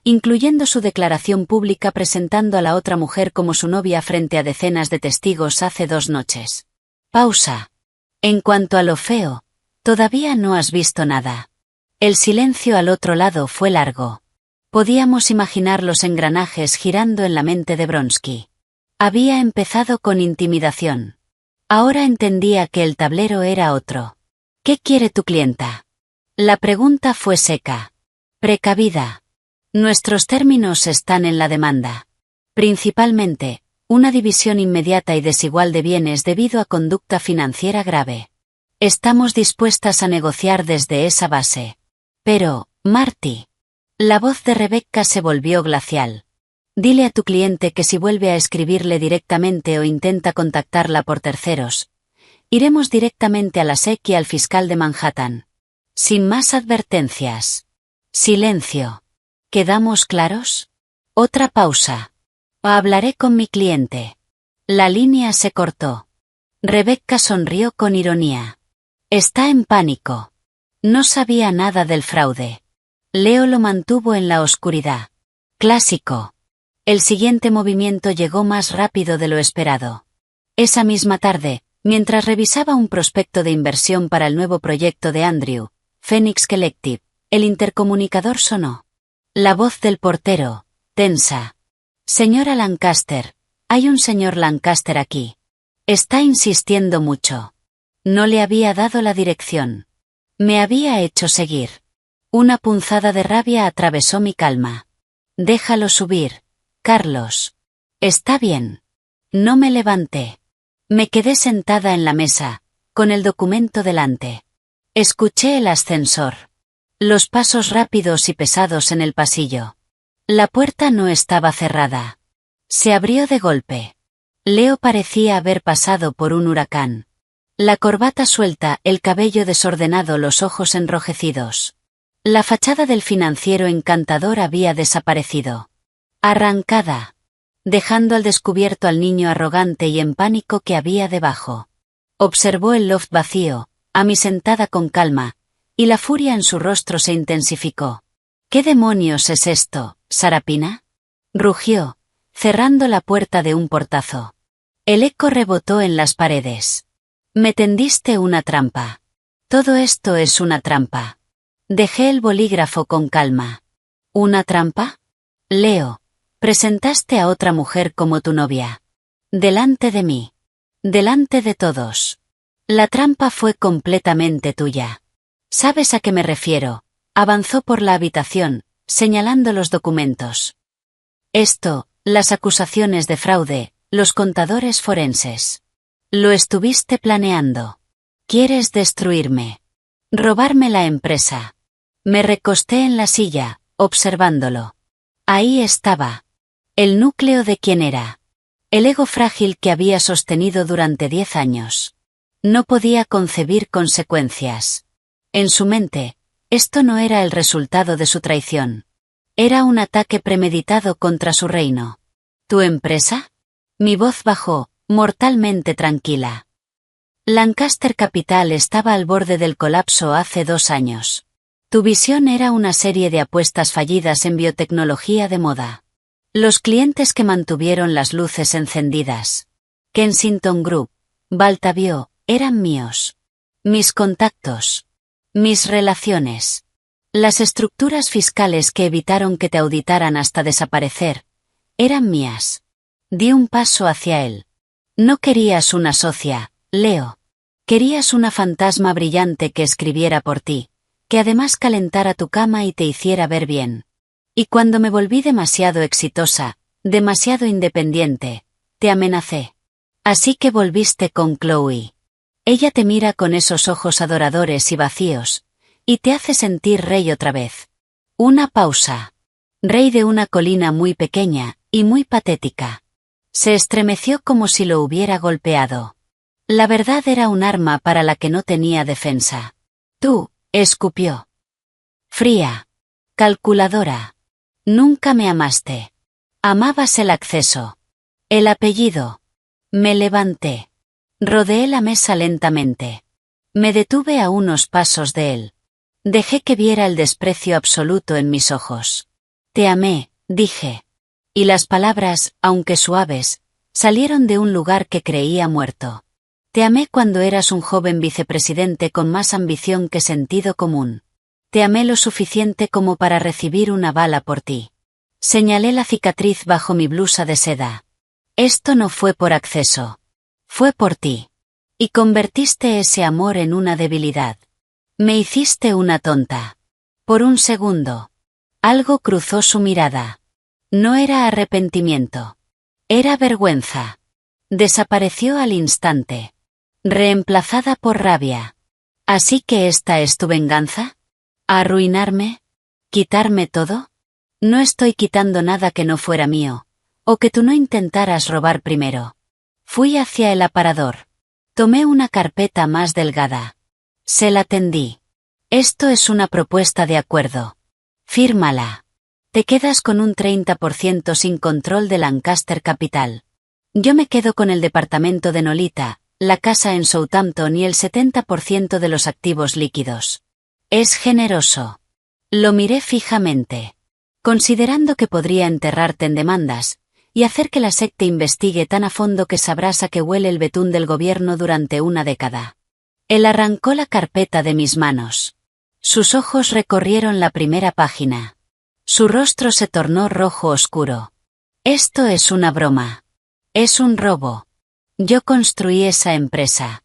incluyendo su declaración pública presentando a la otra mujer como su novia frente a decenas de testigos hace 2 noches. Pausa. En cuanto a lo feo, todavía no has visto nada. El silencio al otro lado fue largo. Podíamos imaginar los engranajes girando en la mente de Bronsky. Había empezado con intimidación. Ahora entendía que el tablero era otro. ¿Qué quiere tu clienta? La pregunta fue seca. Precavida. Nuestros términos están en la demanda. Principalmente, una división inmediata y desigual de bienes debido a conducta financiera grave. Estamos dispuestas a negociar desde esa base. Pero, Marty. La voz de Rebecca se volvió glacial. Dile a tu cliente que si vuelve a escribirle directamente o intenta contactarla por terceros, iremos directamente a la SEC y al fiscal de Manhattan. Sin más advertencias. Silencio. ¿Quedamos claros? Otra pausa. Hablaré con mi cliente. La línea se cortó. Rebecca sonrió con ironía. Está en pánico. No sabía nada del fraude. Leo lo mantuvo en la oscuridad. Clásico. El siguiente movimiento llegó más rápido de lo esperado. Esa misma tarde, mientras revisaba un prospecto de inversión para el nuevo proyecto de Andrew, Phoenix Collective, el intercomunicador sonó. La voz del portero, tensa. Señora Lancaster, hay un señor Lancaster aquí. Está insistiendo mucho. No le había dado la dirección. Me había hecho seguir. Una punzada de rabia atravesó mi calma. Déjalo subir. Carlos. Está bien. No me levanté. Me quedé sentada en la mesa, con el documento delante. Escuché el ascensor. Los pasos rápidos y pesados en el pasillo. La puerta no estaba cerrada. Se abrió de golpe. Leo parecía haber pasado por un huracán. La corbata suelta, el cabello desordenado, los ojos enrojecidos. La fachada del financiero encantador había desaparecido. Arrancada. dejando al descubierto al niño arrogante y en pánico que había debajo. Observó el loft vacío, amisentada con calma, y la furia en su rostro se intensificó. ¿Qué demonios es esto, Sarapina? Rugió, cerrando la puerta de un portazo. El eco rebotó en las paredes. Me tendiste una trampa. Todo esto es una trampa. Dejé el bolígrafo con calma. ¿Una trampa? Leo, presentaste a otra mujer como tu novia. Delante de mí. Delante de todos. La trampa fue completamente tuya. ¿Sabes a qué me refiero? Avanzó por la habitación, señalando los documentos. Esto, las acusaciones de fraude, los contadores forenses. Lo estuviste planeando. Quieres destruirme. Robarme la empresa. Me recosté en la silla, observándolo. Ahí estaba. El núcleo de quién era. El ego frágil que había sostenido durante 10 años. No podía concebir consecuencias. En su mente, esto no era el resultado de su traición. Era un ataque premeditado contra su reino. ¿Tu empresa? Mi voz bajó, mortalmente tranquila. Lancaster Capital estaba al borde del colapso hace 2 años. Tu visión era una serie de apuestas fallidas en biotecnología de moda. Los clientes que mantuvieron las luces encendidas. Kensington Group, Baltavio, eran míos. Mis contactos. Mis relaciones. Las estructuras fiscales que evitaron que te auditaran hasta desaparecer, eran mías. Di un paso hacia él. No querías una socia, Leo. Querías una fantasma brillante que escribiera por ti, que además calentara tu cama y te hiciera ver bien. Y cuando me volví demasiado exitosa, demasiado independiente, te amenacé. Así que volviste con Chloe. Ella te mira con esos ojos adoradores y vacíos, y te hace sentir rey otra vez. Una pausa. Rey de una colina muy pequeña, y muy patética. Se estremeció como si lo hubiera golpeado. La verdad era un arma para la que no tenía defensa. Tú, escupió. Fría. Calculadora. Nunca me amaste. Amabas el acceso. El apellido. Me levanté. Rodeé la mesa lentamente. Me detuve a unos pasos de él. Dejé que viera el desprecio absoluto en mis ojos. Te amé, dije. Y las palabras, aunque suaves, salieron de un lugar que creía muerto. Te amé cuando eras un joven vicepresidente con más ambición que sentido común. Te amé lo suficiente como para recibir una bala por ti. Señalé la cicatriz bajo mi blusa de seda. Esto no fue por acceso. Fue por ti. Y convertiste ese amor en una debilidad. Me hiciste una tonta. Por un segundo. Algo cruzó su mirada. No era arrepentimiento. Era vergüenza. Desapareció al instante. Reemplazada por rabia. ¿Así que esta es tu venganza? ¿Arruinarme? ¿Quitarme todo? No estoy quitando nada que no fuera mío, o que tú no intentaras robar primero. Fui hacia el aparador. Tomé una carpeta más delgada. Se la tendí. Esto es una propuesta de acuerdo. Fírmala. Te quedas con un 30% sin control de Lancaster Capital. Yo me quedo con el departamento de Nolita, la casa en Southampton y el 70% de los activos líquidos. Es generoso. Lo miré fijamente. Considerando que podría enterrarte en demandas, y hacer que la secta investigue tan a fondo que sabrás a qué huele el betún del gobierno durante una década. Él arrancó la carpeta de mis manos. Sus ojos recorrieron la primera página. Su rostro se tornó rojo oscuro. Esto es una broma. Es un robo. Yo construí esa empresa.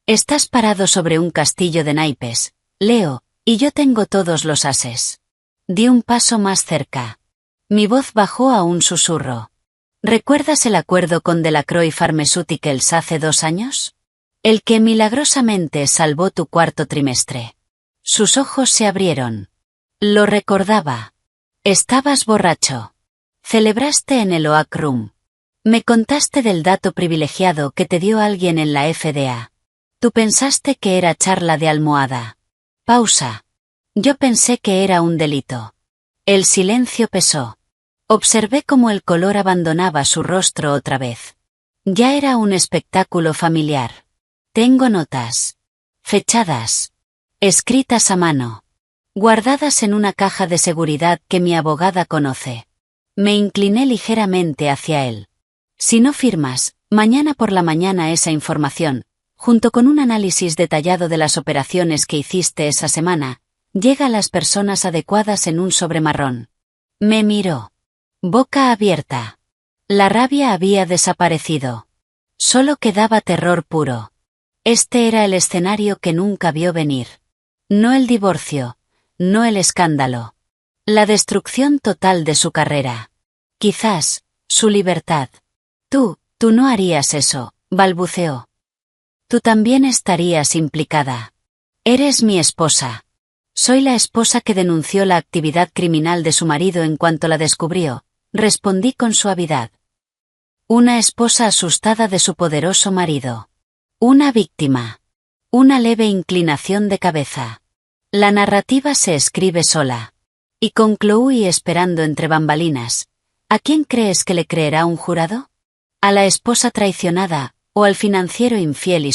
Estás parado sobre un castillo de naipes, Leo, y yo tengo todos los ases. Di un paso más cerca. Mi voz bajó a un susurro. ¿Recuerdas el acuerdo con Delacroix Pharmaceuticals hace 2 años? El que milagrosamente salvó tu 4º trimestre. Sus ojos se abrieron. Lo recordaba. Estabas borracho. Celebraste en el Oak Room. Me contaste del dato privilegiado que te dio alguien en la FDA. Tú pensaste que era charla de almohada. Pausa. Yo pensé que era un delito. El silencio pesó. Observé cómo el color abandonaba su rostro otra vez. Ya era un espectáculo familiar. Tengo notas. Fechadas. Escritas a mano. Guardadas en una caja de seguridad que mi abogada conoce. Me incliné ligeramente hacia él. Si no firmas, mañana por la mañana esa información, junto con un análisis detallado de las operaciones que hiciste esa semana, llega a las personas adecuadas en un sobre marrón. Me miró. Boca abierta. La rabia había desaparecido. Solo quedaba terror puro. Este era el escenario que nunca vio venir. No el divorcio, no el escándalo. La destrucción total de su carrera. Quizás, su libertad. Tú no harías eso, balbuceó. Tú también estarías implicada. Eres mi esposa. Soy la esposa que denunció la actividad criminal de su marido en cuanto la descubrió, respondí con suavidad. Una esposa asustada de su poderoso marido. Una víctima. Una leve inclinación de cabeza. La narrativa se escribe sola. Y concluí esperando entre bambalinas. ¿A quién crees que le creerá un jurado? ¿A la esposa traicionada, o al financiero infiel y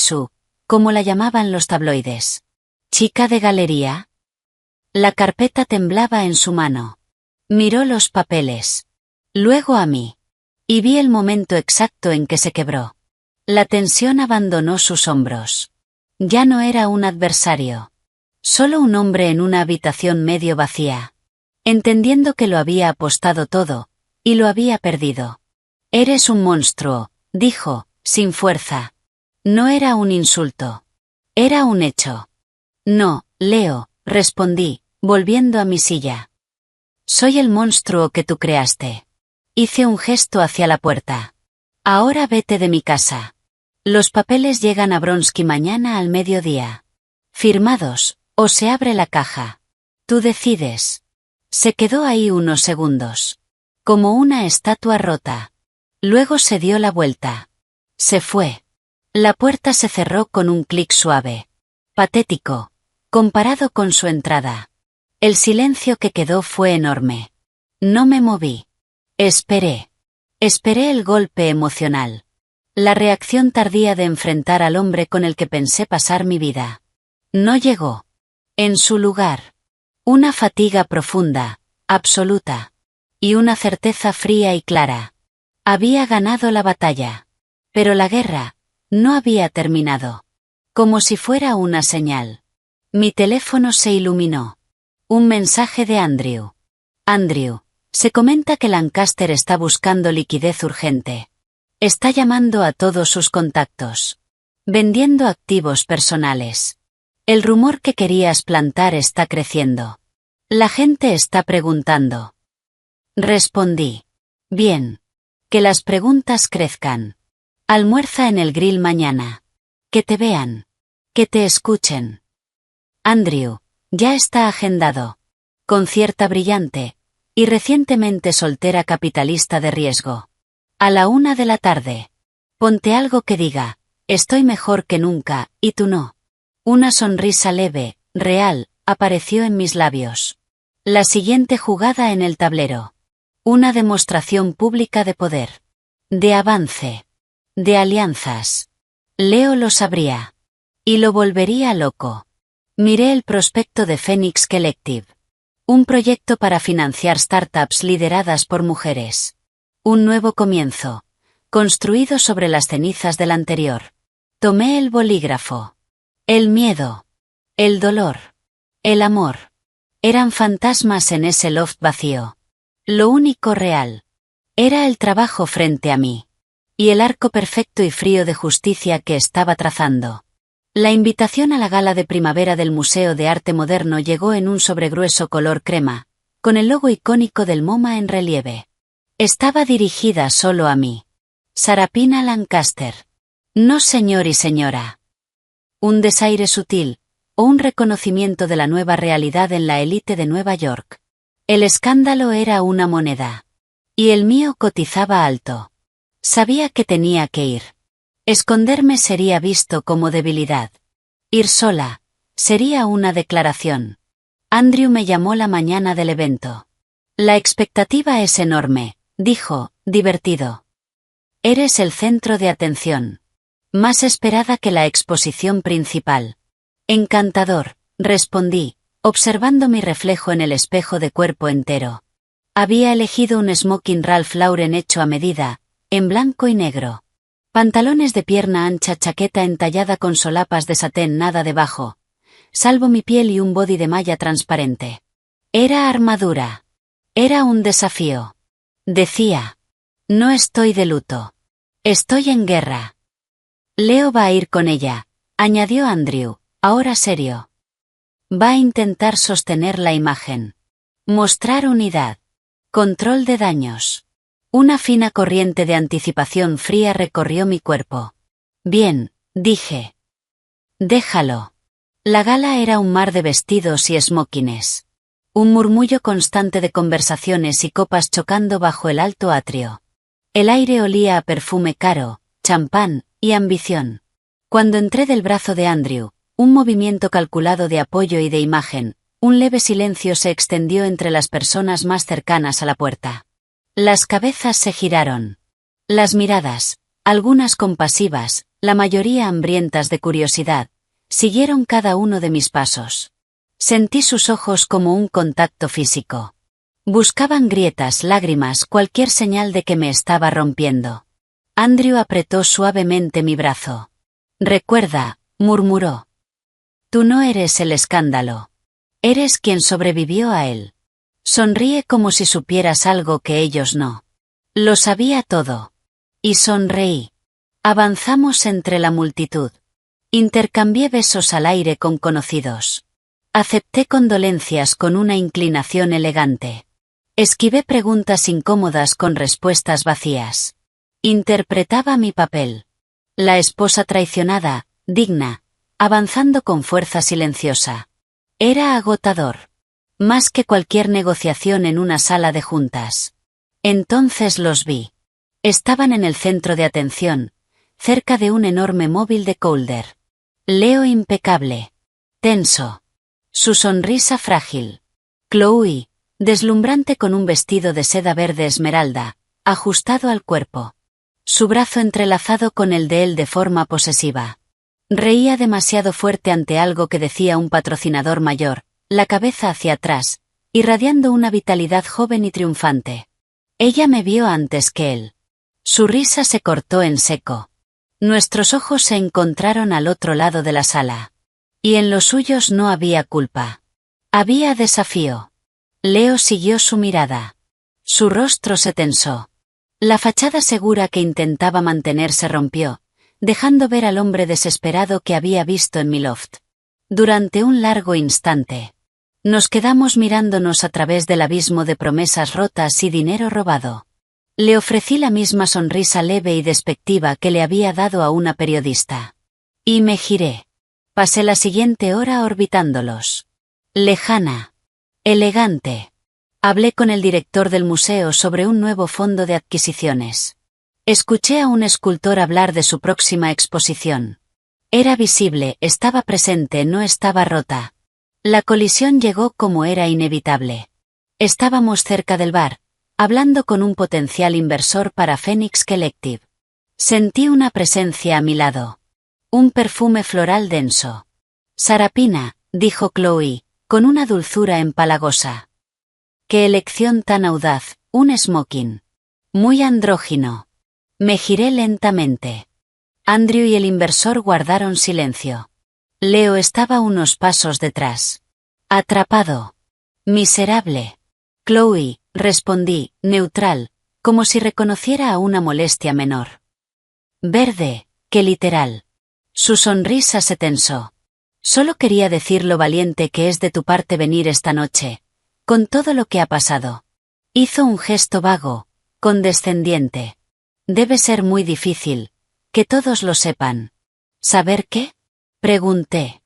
como la llamaban los tabloides? ¿Chica de galería? La carpeta temblaba en su mano. Miró los papeles. Luego a mí. Y vi el momento exacto en que se quebró. La tensión abandonó sus hombros. Ya no era un adversario. Solo un hombre en una habitación medio vacía. Entendiendo que lo había apostado todo, y lo había perdido. Eres un monstruo, dijo, sin fuerza. No era un insulto. Era un hecho. No, Leo, respondí, volviendo a mi silla. Soy el monstruo que tú creaste. Hice un gesto hacia la puerta. Ahora vete de mi casa. Los papeles llegan a Bronsky mañana al mediodía. Firmados, o se abre la caja. Tú decides. Se quedó ahí unos segundos. Como una estatua rota. Luego se dio la vuelta. Se fue. La puerta se cerró con un clic suave. Patético. Comparado con su entrada. El silencio que quedó fue enorme. No me moví. Esperé. Esperé el golpe emocional. La reacción tardía de enfrentar al hombre con el que pensé pasar mi vida. No llegó. En su lugar. Una fatiga profunda, absoluta. Y una certeza fría y clara. Había ganado la batalla. Pero la guerra no había terminado. Como si fuera una señal. Mi teléfono se iluminó. Un mensaje de Andrew. Andrew, se comenta que Lancaster está buscando liquidez urgente. Está llamando a todos sus contactos. Vendiendo activos personales. El rumor que querías plantar está creciendo. La gente está preguntando. Respondí. Bien. Que las preguntas crezcan. Almuerza en el grill mañana. Que te vean. Que te escuchen. Andrew, ya está agendado. Concierta brillante. Y recientemente soltera capitalista de riesgo. A la 1 de la tarde. Ponte algo que diga, estoy mejor que nunca, y tú no. Una sonrisa leve, real, apareció en mis labios. La siguiente jugada en el tablero. Una demostración pública de poder. De avance. De alianzas. Leo lo sabría. Y lo volvería loco. Miré el prospecto de Phoenix Collective. Un proyecto para financiar startups lideradas por mujeres. Un nuevo comienzo. Construido sobre las cenizas del anterior. Tomé el bolígrafo. El miedo. El dolor. El amor. Eran fantasmas en ese loft vacío. Lo único real. Era el trabajo frente a mí. Y el arco perfecto y frío de justicia que estaba trazando. La invitación a la gala de primavera del Museo de Arte Moderno llegó en un sobregrueso color crema, con el logo icónico del MoMA en relieve. Estaba dirigida solo a mí. Sarapina Lancaster. No señor y señora. Un desaire sutil, o un reconocimiento de la nueva realidad en la élite de Nueva York. El escándalo era una moneda. Y el mío cotizaba alto. Sabía que tenía que ir. Esconderme sería visto como debilidad. Ir sola sería una declaración. Andrew me llamó la mañana del evento. La expectativa es enorme, dijo, divertido. Eres el centro de atención. Más esperada que la exposición principal. Encantador, respondí, observando mi reflejo en el espejo de cuerpo entero. Había elegido un smoking Ralph Lauren hecho a medida, en blanco y negro. Pantalones de pierna ancha, chaqueta entallada con solapas de satén, nada debajo, salvo mi piel y un body de malla transparente. Era armadura. Era un desafío. Decía. No estoy de luto. Estoy en guerra. Leo va a ir con ella, añadió Andrew, ahora serio. Va a intentar sostener la imagen. Mostrar unidad. Control de daños. Una fina corriente de anticipación fría recorrió mi cuerpo. Bien, dije. Déjalo. La gala era un mar de vestidos y smokines. Un murmullo constante de conversaciones y copas chocando bajo el alto atrio. El aire olía a perfume caro, champán y ambición. Cuando entré del brazo de Andrew, un movimiento calculado de apoyo y de imagen, un leve silencio se extendió entre las personas más cercanas a la puerta. Las cabezas se giraron. Las miradas, algunas compasivas, la mayoría hambrientas de curiosidad, siguieron cada uno de mis pasos. Sentí sus ojos como un contacto físico. Buscaban grietas, lágrimas, cualquier señal de que me estaba rompiendo. Andrew apretó suavemente mi brazo. Recuerda, murmuró. Tú no eres el escándalo. Eres quien sobrevivió a él. Sonríe como si supieras algo que ellos no. Lo sabía todo. Y sonreí. Avanzamos entre la multitud. Intercambié besos al aire con conocidos. Acepté condolencias con una inclinación elegante. Esquivé preguntas incómodas con respuestas vacías. Interpretaba mi papel. La esposa traicionada, digna, avanzando con fuerza silenciosa. Era agotador. Más que cualquier negociación en una sala de juntas. Entonces los vi. Estaban en el centro de atención, cerca de un enorme móvil de Calder. Leo impecable. Tenso. Su sonrisa frágil. Chloe, deslumbrante con un vestido de seda verde esmeralda, ajustado al cuerpo. Su brazo entrelazado con el de él de forma posesiva. Reía demasiado fuerte ante algo que decía un patrocinador mayor, la cabeza hacia atrás, irradiando una vitalidad joven y triunfante. Ella me vio antes que él. Su risa se cortó en seco. Nuestros ojos se encontraron al otro lado de la sala. Y en los suyos no había culpa. Había desafío. Leo siguió su mirada. Su rostro se tensó. La fachada segura que intentaba mantener se rompió, dejando ver al hombre desesperado que había visto en mi loft. Durante un largo instante. Nos quedamos mirándonos a través del abismo de promesas rotas y dinero robado. Le ofrecí la misma sonrisa leve y despectiva que le había dado a una periodista. Y me giré. Pasé la siguiente hora orbitándolos. Lejana. Elegante. Hablé con el director del museo sobre un nuevo fondo de adquisiciones. Escuché a un escultor hablar de su próxima exposición. Era visible, estaba presente, no estaba rota. La colisión llegó como era inevitable. Estábamos cerca del bar, hablando con un potencial inversor para Phoenix Collective. Sentí una presencia a mi lado. Un perfume floral denso. Sarapina, dijo Chloe, con una dulzura empalagosa. Qué elección tan audaz, un smoking. Muy andrógino. Me giré lentamente. Andrew y el inversor guardaron silencio. Leo estaba unos pasos detrás. Atrapado. Miserable. Chloe, respondí, neutral, como si reconociera a una molestia menor. Verde, que literal. Su sonrisa se tensó. Solo quería decir lo valiente que es de tu parte venir esta noche, con todo lo que ha pasado. Hizo un gesto vago, condescendiente. Debe ser muy difícil, que todos lo sepan. ¿Saber qué? Pregunté.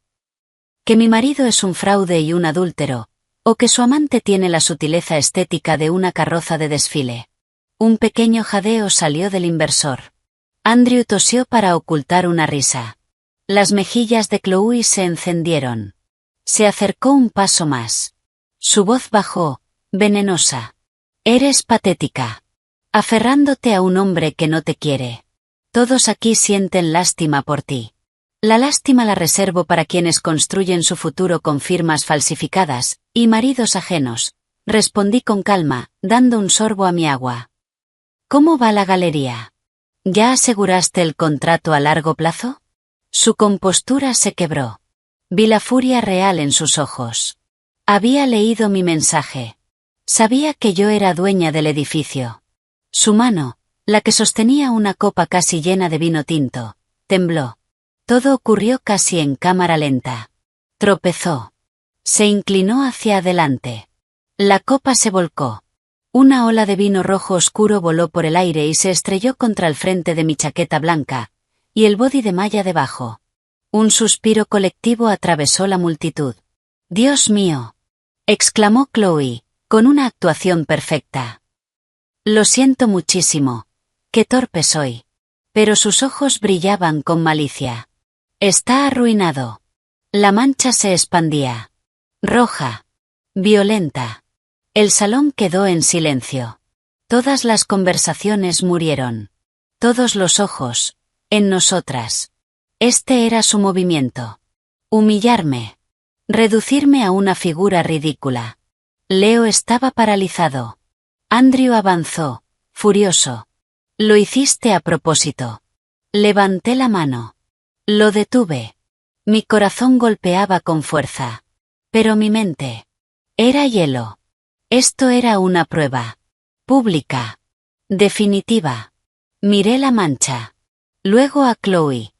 Que mi marido es un fraude y un adúltero, o que su amante tiene la sutileza estética de una carroza de desfile. Un pequeño jadeo salió del inversor. Andrew tosió para ocultar una risa. Las mejillas de Chloe se encendieron. Se acercó un paso más. Su voz bajó, venenosa. Eres patética. Aferrándote a un hombre que no te quiere. Todos aquí sienten lástima por ti. La lástima la reservo para quienes construyen su futuro con firmas falsificadas y maridos ajenos, respondí con calma, dando un sorbo a mi agua. ¿Cómo va la galería? ¿Ya aseguraste el contrato a largo plazo? Su compostura se quebró. Vi la furia real en sus ojos. Había leído mi mensaje. Sabía que yo era dueña del edificio. Su mano, la que sostenía una copa casi llena de vino tinto, tembló. Todo ocurrió casi en cámara lenta. Tropezó. Se inclinó hacia adelante. La copa se volcó. Una ola de vino rojo oscuro voló por el aire y se estrelló contra el frente de mi chaqueta blanca, y el body de malla debajo. Un suspiro colectivo atravesó la multitud. «¡Dios mío!», exclamó Chloe, con una actuación perfecta. «Lo siento muchísimo. Qué torpe soy». Pero sus ojos brillaban con malicia. «Está arruinado». La mancha se expandía. Roja. Violenta. El salón quedó en silencio. Todas las conversaciones murieron. Todos los ojos, en nosotras. Este era su movimiento. Humillarme. Reducirme a una figura ridícula. Leo estaba paralizado. Andrew avanzó, furioso. «Lo hiciste a propósito». Levanté la mano. Lo detuve. Mi corazón golpeaba con fuerza. Pero mi mente. Era hielo. Esto era una prueba. Pública. Definitiva. Miré la mancha. Luego a Chloe.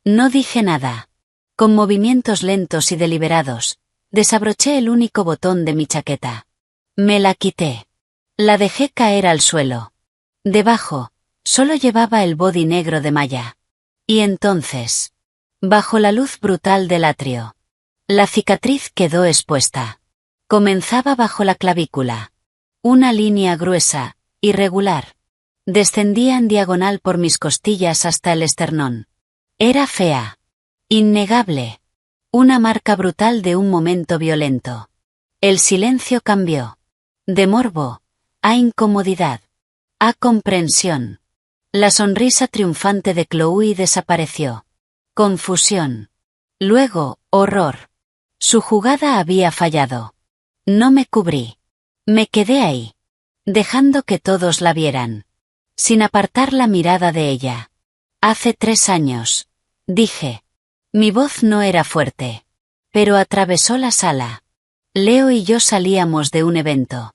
No dije nada. Con movimientos lentos y deliberados, desabroché el único botón de mi chaqueta. Me la quité. La dejé caer al suelo. Debajo, solo llevaba el body negro de malla. Y entonces, bajo la luz brutal del atrio, la cicatriz quedó expuesta. Comenzaba bajo la clavícula. Una línea gruesa, irregular. Descendía en diagonal por mis costillas hasta el esternón. Era fea. Innegable. Una marca brutal de un momento violento. El silencio cambió. De morbo, a incomodidad, a comprensión. La sonrisa triunfante de Chloe desapareció. Confusión. Luego, horror. Su jugada había fallado. No me cubrí. Me quedé ahí, dejando que todos la vieran, sin apartar la mirada de ella. Hace 3 años, dije. Mi voz no era fuerte, pero atravesó la sala. Leo y yo salíamos de un evento.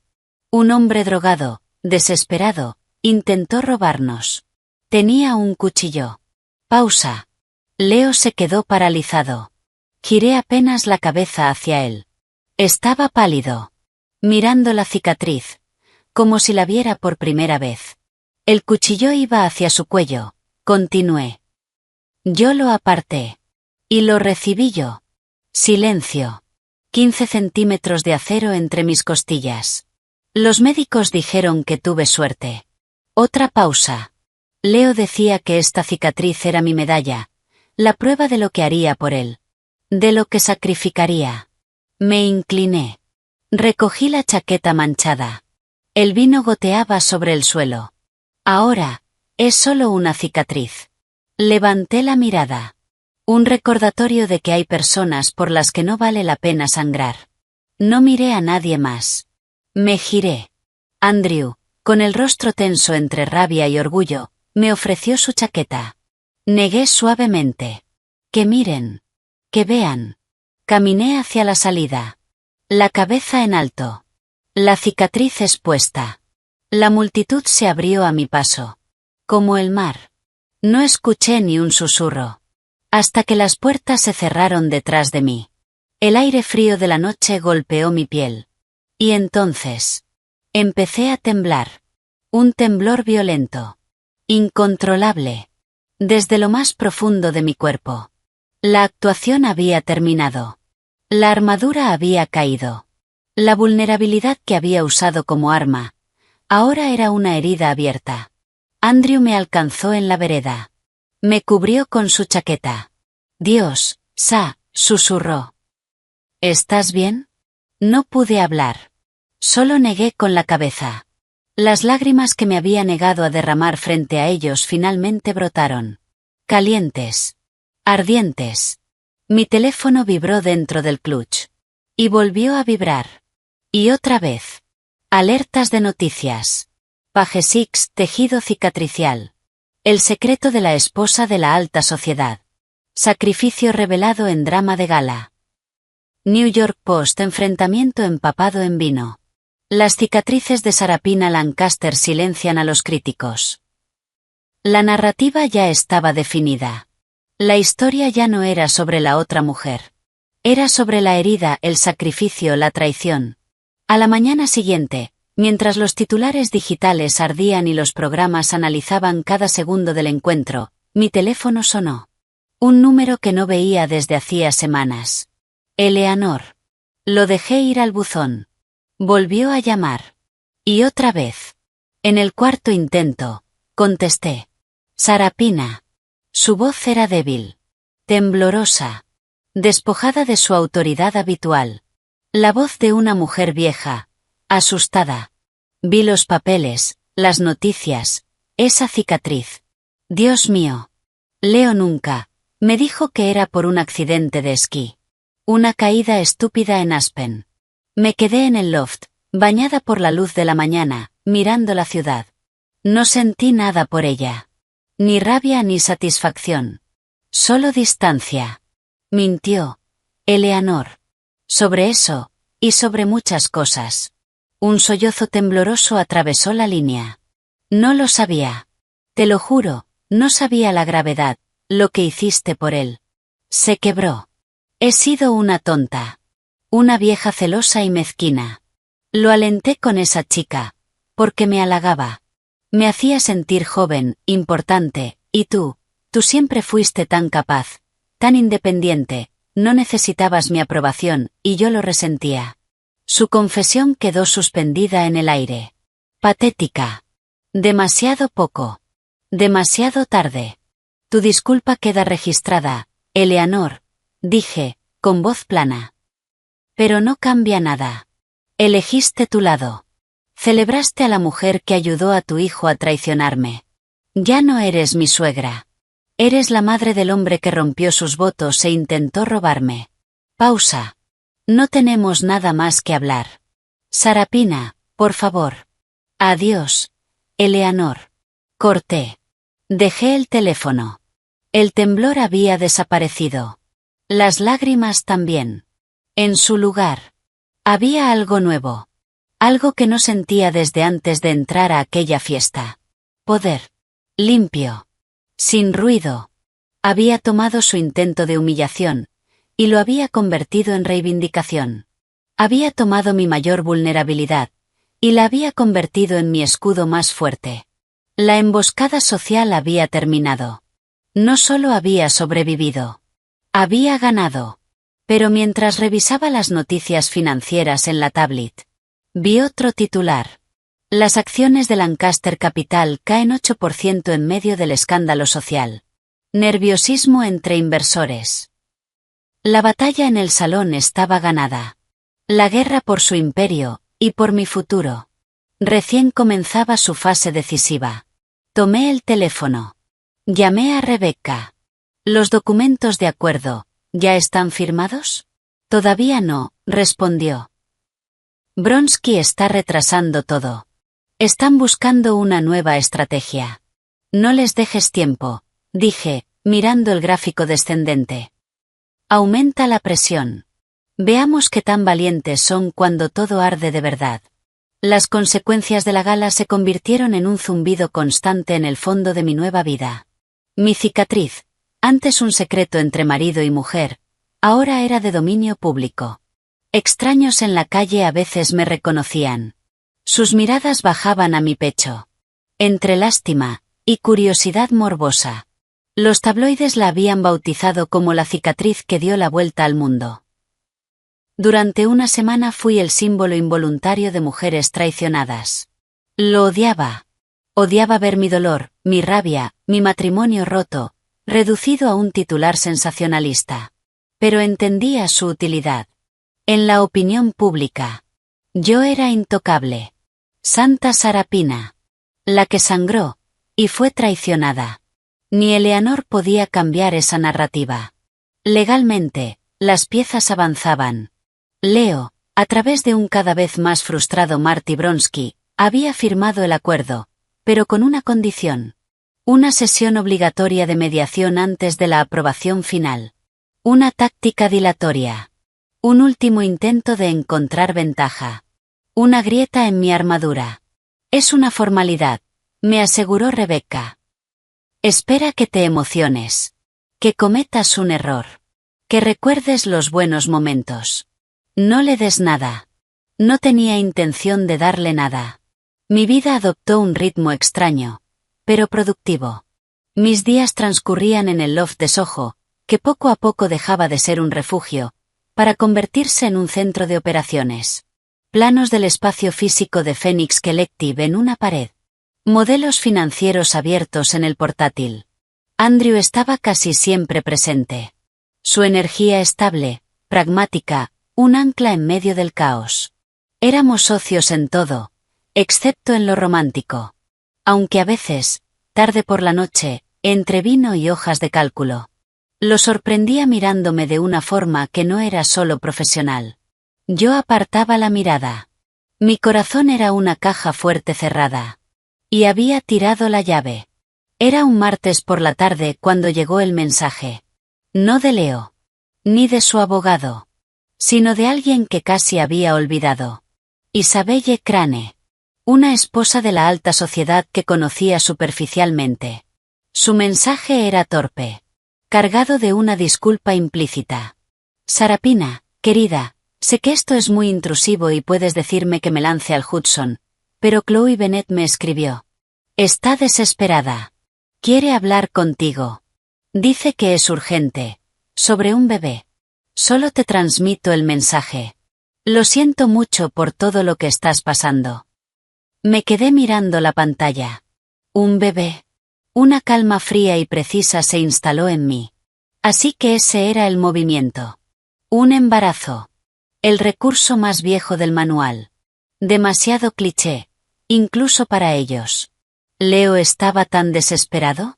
Un hombre drogado, desesperado, intentó robarnos. Tenía un cuchillo. Pausa. Leo se quedó paralizado. Giré apenas la cabeza hacia él. Estaba pálido, mirando la cicatriz, como si la viera por primera vez. El cuchillo iba hacia su cuello. Continué. Yo lo aparté. Y lo recibí yo. Silencio. 15 centímetros de acero entre mis costillas. Los médicos dijeron que tuve suerte. Otra pausa. Leo decía que esta cicatriz era mi medalla, la prueba de lo que haría por él. De lo que sacrificaría. Me incliné. Recogí la chaqueta manchada. El vino goteaba sobre el suelo. Ahora, es solo una cicatriz. Levanté la mirada. Un recordatorio de que hay personas por las que no vale la pena sangrar. No miré a nadie más. Me giré. Andrew, con el rostro tenso entre rabia y orgullo, me ofreció su chaqueta. Negué suavemente. Que miren. Que vean. Caminé hacia la salida. La cabeza en alto. La cicatriz expuesta. La multitud se abrió a mi paso. Como el mar. No escuché ni un susurro. Hasta que las puertas se cerraron detrás de mí. El aire frío de la noche golpeó mi piel. Y entonces, empecé a temblar. Un temblor violento. Incontrolable. Desde lo más profundo de mi cuerpo. La actuación había terminado. La armadura había caído. La vulnerabilidad que había usado como arma, ahora era una herida abierta. Andrew me alcanzó en la vereda. Me cubrió con su chaqueta. Dios, susurró. ¿Estás bien? No pude hablar. Solo negué con la cabeza. Las lágrimas que me había negado a derramar frente a ellos finalmente brotaron. Calientes. Ardientes. Mi teléfono vibró dentro del clutch. Y volvió a vibrar. Y otra vez. Alertas de noticias. Page Six, tejido cicatricial. El secreto de la esposa de la alta sociedad. Sacrificio revelado en drama de gala. New York Post, enfrentamiento empapado en vino. Las cicatrices de Sarapina Lancaster silencian a los críticos. La narrativa ya estaba definida. La historia ya no era sobre la otra mujer. Era sobre la herida, el sacrificio, la traición. A la mañana siguiente, mientras los titulares digitales ardían y los programas analizaban cada segundo del encuentro, mi teléfono sonó. Un número que no veía desde hacía semanas. Eleanor. Lo dejé ir al buzón. Volvió a llamar. Y otra vez. En el cuarto intento, contesté. Sarapina. Su voz era débil. Temblorosa. Despojada de su autoridad habitual. La voz de una mujer vieja. Asustada. Vi los papeles, las noticias, esa cicatriz. Dios mío. Leo nunca. Me dijo que era por un accidente de esquí. Una caída estúpida en Aspen. Me quedé en el loft, bañada por la luz de la mañana, mirando la ciudad. No sentí nada por ella. Ni rabia ni satisfacción. Solo distancia. Mintió. Eleanor. Sobre eso, y sobre muchas cosas. Un sollozo tembloroso atravesó la línea. No lo sabía. Te lo juro, no sabía la gravedad, lo que hiciste por él. Se quebró. He sido una tonta. Una vieja celosa y mezquina. Lo alenté con esa chica, porque me halagaba. Me hacía sentir joven, importante, y tú siempre fuiste tan capaz, tan independiente, no necesitabas mi aprobación, y yo lo resentía. Su confesión quedó suspendida en el aire. Patética. Demasiado poco. Demasiado tarde. Tu disculpa queda registrada, Eleanor, dije, con voz plana. Pero no cambia nada. Elegiste tu lado. Celebraste a la mujer que ayudó a tu hijo a traicionarme. Ya no eres mi suegra. Eres la madre del hombre que rompió sus votos e intentó robarme. Pausa. No tenemos nada más que hablar. Sarapina, por favor. Adiós, Eleanor. Corté. Dejé el teléfono. El temblor había desaparecido. Las lágrimas también. En su lugar. Había algo nuevo. Algo que no sentía desde antes de entrar a aquella fiesta. Poder. Limpio. Sin ruido. Había tomado su intento de humillación, y lo había convertido en reivindicación. Había tomado mi mayor vulnerabilidad, y la había convertido en mi escudo más fuerte. La emboscada social había terminado. No solo había sobrevivido. Había ganado. Pero mientras revisaba las noticias financieras en la tablet, vi otro titular. Las acciones de Lancaster Capital caen 8% en medio del escándalo social. Nerviosismo entre inversores. La batalla en el salón estaba ganada. La guerra por su imperio, y por mi futuro. Recién comenzaba su fase decisiva. Tomé el teléfono. Llamé a Rebecca. ¿Los documentos de acuerdo ya están firmados? Todavía no, respondió. Bronsky está retrasando todo. Están buscando una nueva estrategia. No les dejes tiempo, dije, mirando el gráfico descendente. Aumenta la presión. Veamos qué tan valientes son cuando todo arde de verdad. Las consecuencias de la gala se convirtieron en un zumbido constante en el fondo de mi nueva vida. Mi cicatriz, antes un secreto entre marido y mujer, ahora era de dominio público. Extraños en la calle a veces me reconocían. Sus miradas bajaban a mi pecho. Entre lástima y curiosidad morbosa. Los tabloides la habían bautizado como la cicatriz que dio la vuelta al mundo. Durante una semana fui el símbolo involuntario de mujeres traicionadas. Lo odiaba. Odiaba ver mi dolor, mi rabia, mi matrimonio roto, reducido a un titular sensacionalista. Pero entendía su utilidad. En la opinión pública. Yo era intocable. Santa Sarapina. La que sangró, y fue traicionada. Ni Eleanor podía cambiar esa narrativa. Legalmente, las piezas avanzaban. Leo, a través de un cada vez más frustrado Marty Bronsky, había firmado el acuerdo, pero con una condición. Una sesión obligatoria de mediación antes de la aprobación final. Una táctica dilatoria. Un último intento de encontrar ventaja. Una grieta en mi armadura. Es una formalidad, me aseguró Rebecca. Espera que te emociones. Que cometas un error. Que recuerdes los buenos momentos. No le des nada. No tenía intención de darle nada. Mi vida adoptó un ritmo extraño, pero productivo. Mis días transcurrían en el loft de Soho, que poco a poco dejaba de ser un refugio, para convertirse en un centro de operaciones. Planos del espacio físico de Phoenix Collective en una pared. Modelos financieros abiertos en el portátil. Andrew estaba casi siempre presente. Su energía estable, pragmática, un ancla en medio del caos. Éramos socios en todo, excepto en lo romántico. Aunque a veces, tarde por la noche, entre vino y hojas de cálculo. Lo sorprendía mirándome de una forma que no era solo profesional. Yo apartaba la mirada. Mi corazón era una caja fuerte cerrada. Y había tirado la llave. Era un martes por la tarde cuando llegó el mensaje. No de Leo. Ni de su abogado. Sino de alguien que casi había olvidado. Isabelle Crane. Una esposa de la alta sociedad que conocía superficialmente. Su mensaje era torpe. Cargado de una disculpa implícita. Sarapina, querida, sé que esto es muy intrusivo y puedes decirme que me lance al Hudson, pero Chloe Bennett me escribió. Está desesperada. Quiere hablar contigo. Dice que es urgente. Sobre un bebé. Solo te transmito el mensaje. Lo siento mucho por todo lo que estás pasando. Me quedé mirando la pantalla. Un bebé. Una calma fría y precisa se instaló en mí. Así que ese era el movimiento. Un embarazo. El recurso más viejo del manual. Demasiado cliché, incluso para ellos. ¿Leo estaba tan desesperado?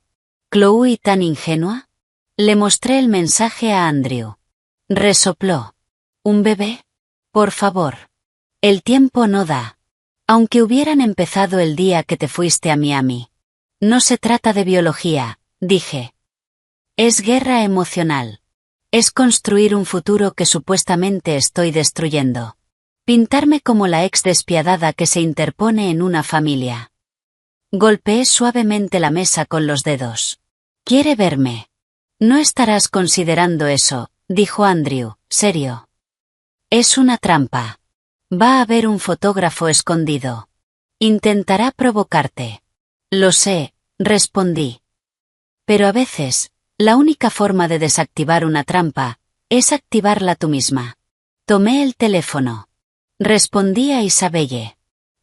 ¿Chloe tan ingenua? Le mostré el mensaje a Andrew. Resopló. ¿Un bebé? Por favor. El tiempo no da. Aunque hubieran empezado el día que te fuiste a Miami. No se trata de biología, dije. Es guerra emocional. Es construir un futuro que supuestamente estoy destruyendo. Pintarme como la ex despiadada que se interpone en una familia. Golpeé suavemente la mesa con los dedos. ¿Quiere verme? No estarás considerando eso, dijo Andrew, serio. Es una trampa. Va a haber un fotógrafo escondido. Intentará provocarte. Lo sé, respondí. Pero a veces, la única forma de desactivar una trampa, es activarla tú misma. Tomé el teléfono. Respondí a Isabelle.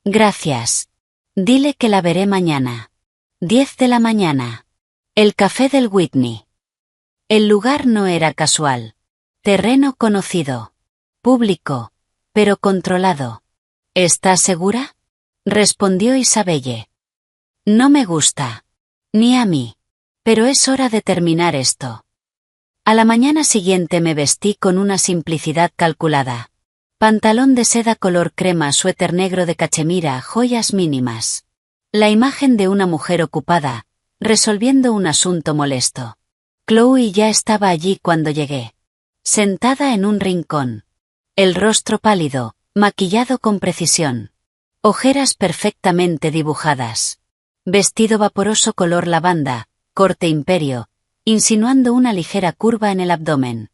Gracias. Dile que la veré mañana. 10 de la mañana. El café del Whitney. El lugar no era casual. Terreno conocido. Público, pero controlado. ¿Estás segura? Respondió Isabelle. No me gusta. Ni a mí. Pero es hora de terminar esto. A la mañana siguiente me vestí con una simplicidad calculada. Pantalón de seda color crema, suéter negro de cachemira, joyas mínimas. La imagen de una mujer ocupada, resolviendo un asunto molesto. Chloe ya estaba allí cuando llegué. Sentada en un rincón. El rostro pálido, maquillado con precisión. Ojeras perfectamente dibujadas. Vestido vaporoso color lavanda, corte imperio, insinuando una ligera curva en el abdomen.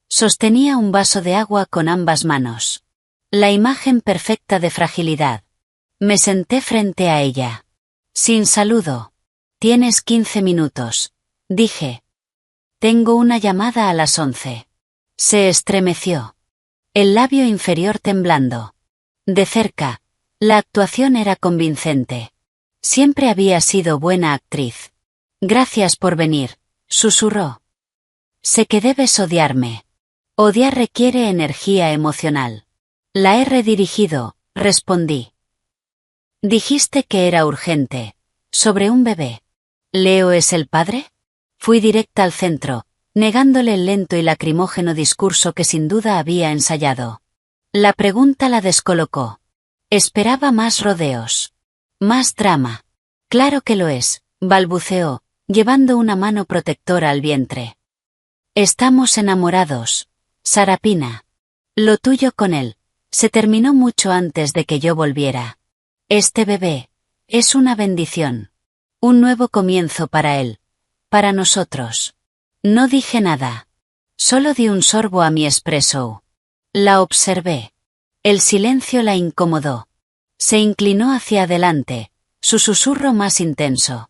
Sostenía un vaso de agua con ambas manos. La imagen perfecta de fragilidad. Me senté frente a ella. Sin saludo. Tienes 15 minutos, dije. Tengo una llamada a las 11. Se estremeció. El labio inferior temblando. De cerca, la actuación era convincente. Siempre había sido buena actriz. Gracias por venir, susurró. Sé que debes odiarme. Odiar requiere energía emocional. La he redirigido, respondí. Dijiste que era urgente. Sobre un bebé. ¿Leo es el padre? Fui directa al centro, negándole el lento y lacrimógeno discurso que sin duda había ensayado. La pregunta la descolocó. Esperaba más rodeos. Más drama. Claro que lo es, balbuceó, llevando una mano protectora al vientre. Estamos enamorados, Sarapina. Lo tuyo con él se terminó mucho antes de que yo volviera. Este bebé es una bendición. Un nuevo comienzo para él. Para nosotros. No dije nada. Solo di un sorbo a mi espresso. La observé. El silencio la incomodó. Se inclinó hacia adelante, su susurro más intenso.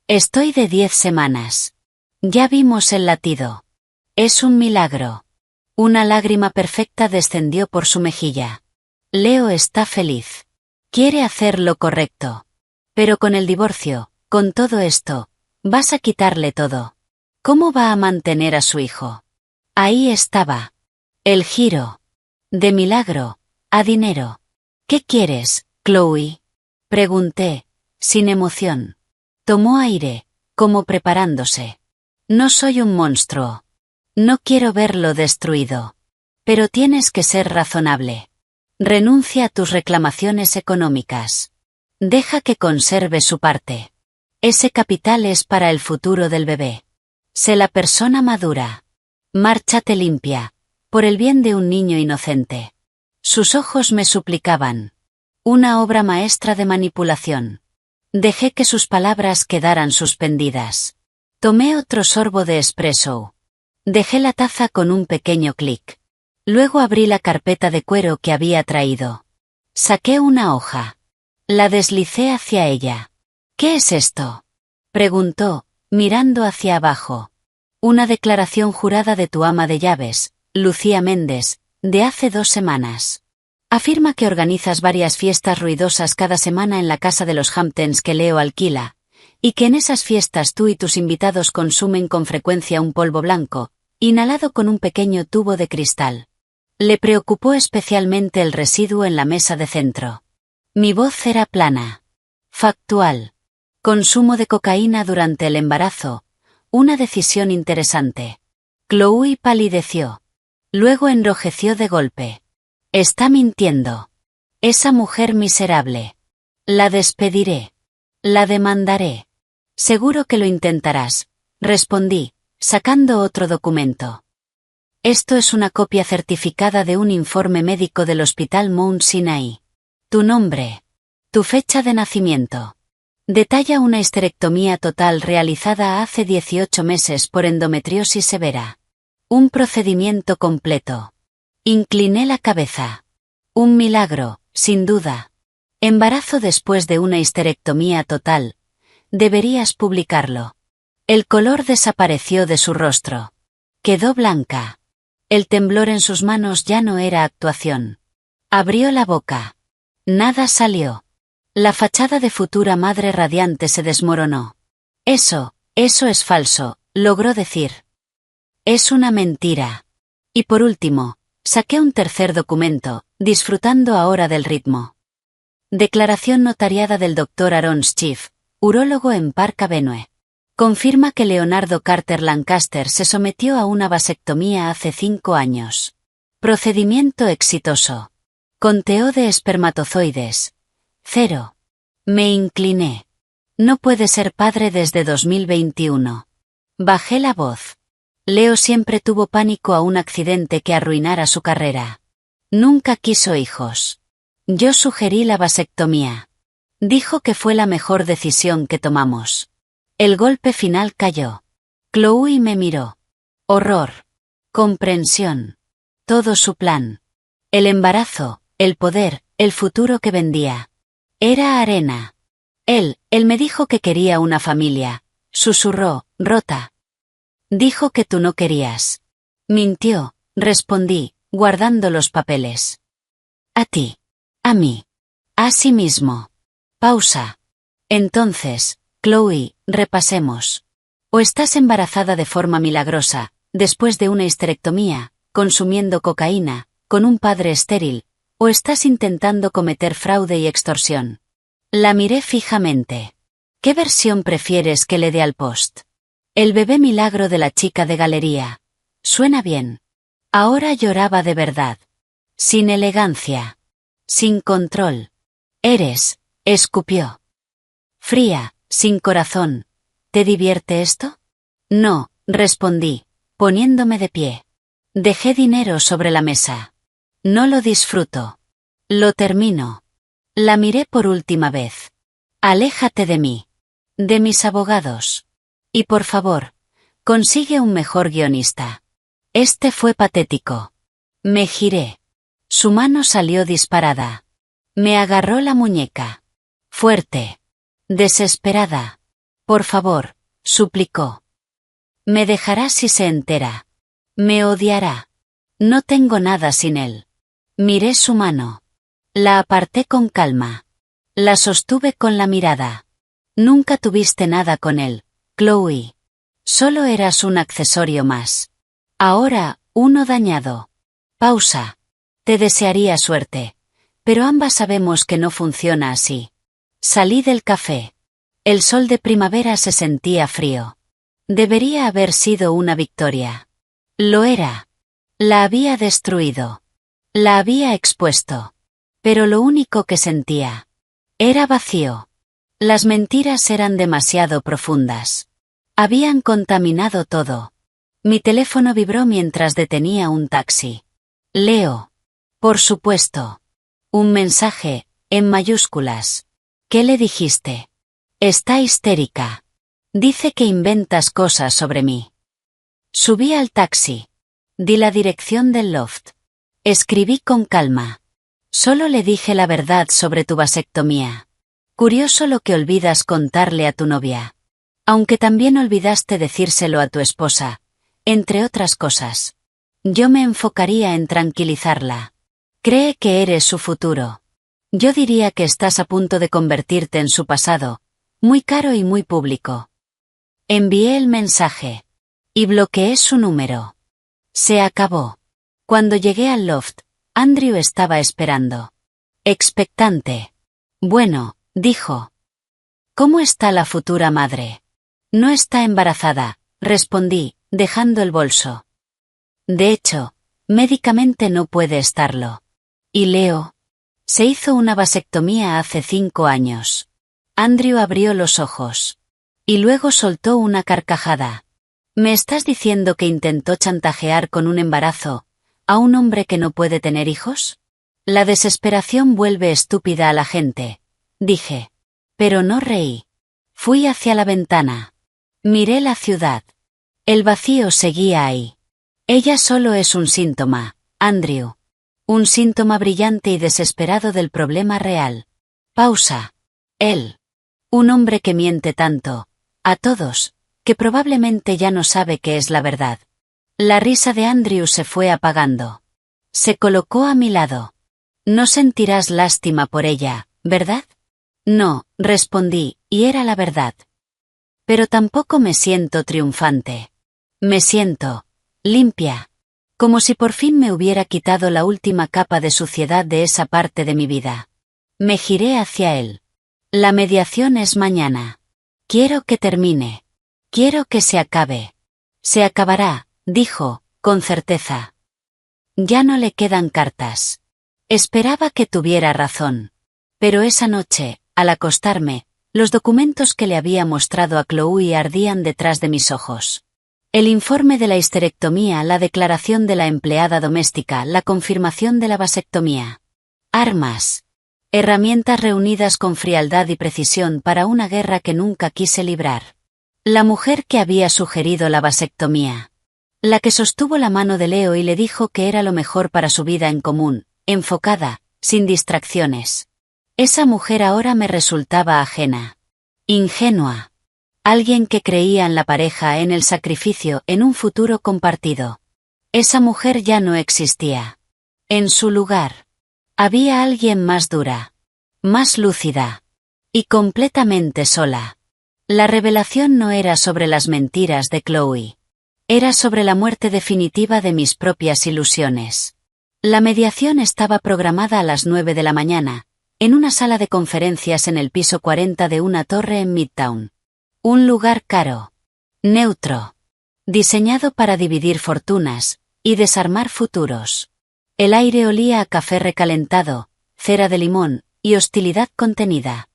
Estoy de 10 semanas. Ya vimos el latido. Es un milagro. Una lágrima perfecta descendió por su mejilla. Leo está feliz. Quiere hacer lo correcto. Pero con el divorcio, con todo esto, vas a quitarle todo. ¿Cómo va a mantener a su hijo? Ahí estaba. El giro. De milagro, a dinero. ¿Qué quieres, Chloe? Pregunté, sin emoción. Tomó aire, como preparándose. No soy un monstruo. No quiero verlo destruido. Pero tienes que ser razonable. Renuncia a tus reclamaciones económicas. Deja que conserve su parte. Ese capital es para el futuro del bebé. Sé la persona madura. Márchate limpia, por el bien de un niño inocente. Sus ojos me suplicaban. Una obra maestra de manipulación. Dejé que sus palabras quedaran suspendidas. Tomé otro sorbo de espresso. Dejé la taza con un pequeño clic. Luego abrí la carpeta de cuero que había traído. Saqué una hoja. La deslicé hacia ella. ¿Qué es esto? Preguntó, mirando hacia abajo. Una declaración jurada de tu ama de llaves, Lucía Méndez, de hace 2 semanas. Afirma que organizas varias fiestas ruidosas cada semana en la casa de los Hamptons que Leo alquila, y que en esas fiestas tú y tus invitados consumen con frecuencia un polvo blanco, inhalado con un pequeño tubo de cristal. Le preocupó especialmente el residuo en la mesa de centro. Mi voz era plana. Factual. Consumo de cocaína durante el embarazo. Una decisión interesante. Chloe palideció. Luego enrojeció de golpe. Está mintiendo. Esa mujer miserable. La despediré. La demandaré. Seguro que lo intentarás, respondí, sacando otro documento. Esto es una copia certificada de un informe médico del Hospital Mount Sinai. Tu nombre. Tu fecha de nacimiento. Detalla una histerectomía total realizada hace 18 meses por endometriosis severa. Un procedimiento completo. Incliné la cabeza. Un milagro, sin duda. Embarazo después de una histerectomía total. Deberías publicarlo. El color desapareció de su rostro. Quedó blanca. El temblor en sus manos ya no era actuación. Abrió la boca. Nada salió. La fachada de futura madre radiante se desmoronó. Eso es falso, logró decir. Es una mentira. Y por último, saqué un tercer documento, disfrutando ahora del ritmo. Declaración notariada del Dr. Aaron Schiff, urólogo en Park Avenue. Confirma que Leonardo Carter Lancaster se sometió a una vasectomía hace 5 años. Procedimiento exitoso. Conteo de espermatozoides. 0. Me incliné. No puede ser padre desde 2021. Bajé la voz. Leo siempre tuvo pánico a un accidente que arruinara su carrera. Nunca quiso hijos. Yo sugerí la vasectomía. Dijo que fue la mejor decisión que tomamos. El golpe final cayó. Chloe me miró. Horror. Comprensión. Todo su plan. El embarazo, el poder, el futuro que vendía. Era arena. Él me dijo que quería una familia. Susurró, rota. Dijo que tú no querías. Mintió, respondí, guardando los papeles. A ti. A mí. A sí mismo. Pausa. Entonces, Chloe, repasemos. O estás embarazada de forma milagrosa, después de una histerectomía, consumiendo cocaína, con un padre estéril, o estás intentando cometer fraude y extorsión. La miré fijamente. ¿Qué versión prefieres que le dé al post? El bebé milagro de la chica de galería. Suena bien. Ahora lloraba de verdad. Sin elegancia. Sin control. Eres, escupió. Fría, sin corazón. ¿Te divierte esto? No, respondí, poniéndome de pie. Dejé dinero sobre la mesa. No lo disfruto. Lo termino. La miré por última vez. Aléjate de mí. De mis abogados. Y por favor, consigue un mejor guionista. Este fue patético. Me giré. Su mano salió disparada. Me agarró la muñeca. Fuerte. Desesperada. Por favor, suplicó. Me dejará si se entera. Me odiará. No tengo nada sin él. Miré su mano. La aparté con calma. La sostuve con la mirada. Nunca tuviste nada con él, Chloe. Solo eras un accesorio más. Ahora, uno dañado. Pausa. Te desearía suerte. Pero ambas sabemos que no funciona así. Salí del café. El sol de primavera se sentía frío. Debería haber sido una victoria. Lo era. La había destruido. La había expuesto. Pero lo único que sentía era vacío. Las mentiras eran demasiado profundas. Habían contaminado todo. Mi teléfono vibró mientras detenía un taxi. Leo. Por supuesto. Un mensaje, en mayúsculas. ¿Qué le dijiste? Está histérica. Dice que inventas cosas sobre mí. Subí al taxi. Di la dirección del loft. Escribí con calma. Solo le dije la verdad sobre tu vasectomía. Curioso lo que olvidas contarle a tu novia. Aunque también olvidaste decírselo a tu esposa, entre otras cosas. Yo me enfocaría en tranquilizarla. Cree que eres su futuro. Yo diría que estás a punto de convertirte en su pasado, muy caro y muy público. Envié el mensaje. Y bloqueé su número. Se acabó. Cuando llegué al loft, Andrew estaba esperando. Expectante. Bueno, dijo. ¿Cómo está la futura madre? No está embarazada, respondí, dejando el bolso. De hecho, médicamente no puede estarlo. ¿Y Leo? Se hizo una vasectomía hace 5 años. Andrew abrió los ojos. Y luego soltó una carcajada. ¿Me estás diciendo que intentó chantajear con un embarazo a un hombre que no puede tener hijos? La desesperación vuelve estúpida a la gente, dije. Pero no reí. Fui hacia la ventana. Miré la ciudad. El vacío seguía ahí. Ella solo es un síntoma, Andrew. Un síntoma brillante y desesperado del problema real. Pausa. Él. Un hombre que miente tanto, a todos, que probablemente ya no sabe qué es la verdad. La risa de Andrew se fue apagando. Se colocó a mi lado. No sentirás lástima por ella, ¿verdad? No, respondí, y era la verdad. Pero tampoco me siento triunfante. Me siento limpia. Como si por fin me hubiera quitado la última capa de suciedad de esa parte de mi vida. Me giré hacia él. La mediación es mañana. Quiero que termine. Quiero que se acabe. Se acabará, dijo, con certeza. Ya no le quedan cartas. Esperaba que tuviera razón. Pero esa noche, al acostarme, los documentos que le había mostrado a Chloe ardían detrás de mis ojos. El informe de la histerectomía, la declaración de la empleada doméstica, la confirmación de la vasectomía. Armas. Herramientas reunidas con frialdad y precisión para una guerra que nunca quise librar. La mujer que había sugerido la vasectomía. La que sostuvo la mano de Leo y le dijo que era lo mejor para su vida en común, enfocada, sin distracciones. Esa mujer ahora me resultaba ajena. Ingenua. Alguien que creía en la pareja, en el sacrificio, en un futuro compartido. Esa mujer ya no existía. En su lugar. Había alguien más dura. Más lúcida. Y completamente sola. La revelación no era sobre las mentiras de Chloe. Era sobre la muerte definitiva de mis propias ilusiones. La mediación estaba programada a las 9 de la mañana, en una sala de conferencias en el piso 40 de una torre en Midtown. Un lugar caro, neutro, diseñado para dividir fortunas y desarmar futuros. El aire olía a café recalentado, cera de limón y hostilidad contenida.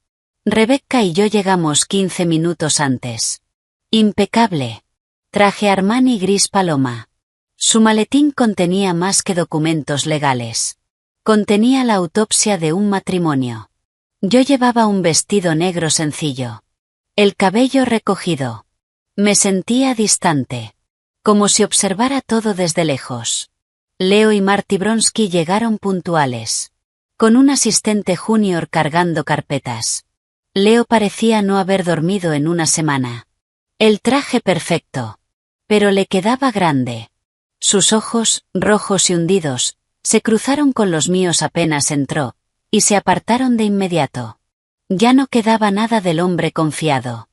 Rebecca y yo llegamos 15 minutos antes. Impecable. Traje Armani gris paloma. Su maletín contenía más que documentos legales. Contenía la autopsia de un matrimonio. Yo llevaba un vestido negro sencillo. El cabello recogido. Me sentía distante. Como si observara todo desde lejos. Leo y Marty Bronsky llegaron puntuales. Con un asistente junior cargando carpetas. Leo parecía no haber dormido en una semana. El traje perfecto. Pero le quedaba grande. Sus ojos, rojos y hundidos, se cruzaron con los míos apenas entró, y se apartaron de inmediato. Ya no quedaba nada del hombre confiado.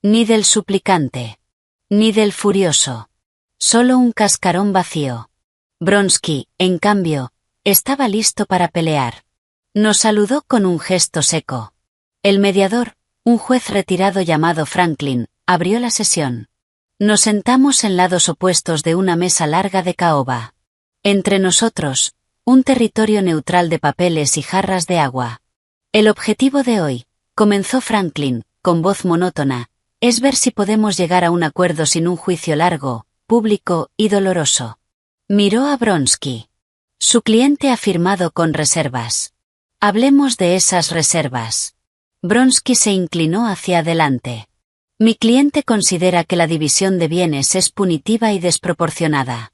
Ni del suplicante. Ni del furioso. Solo un cascarón vacío. Bronsky, en cambio, estaba listo para pelear. Nos saludó con un gesto seco. El mediador, un juez retirado llamado Franklin, abrió la sesión. Nos sentamos en lados opuestos de una mesa larga de caoba. Entre nosotros, un territorio neutral de papeles y jarras de agua. El objetivo de hoy, comenzó Franklin, con voz monótona, es ver si podemos llegar a un acuerdo sin un juicio largo, público y doloroso. Miró a Bronsky. Su cliente ha firmado con reservas. Hablemos de esas reservas. Bronsky se inclinó hacia adelante. Mi cliente considera que la división de bienes es punitiva y desproporcionada.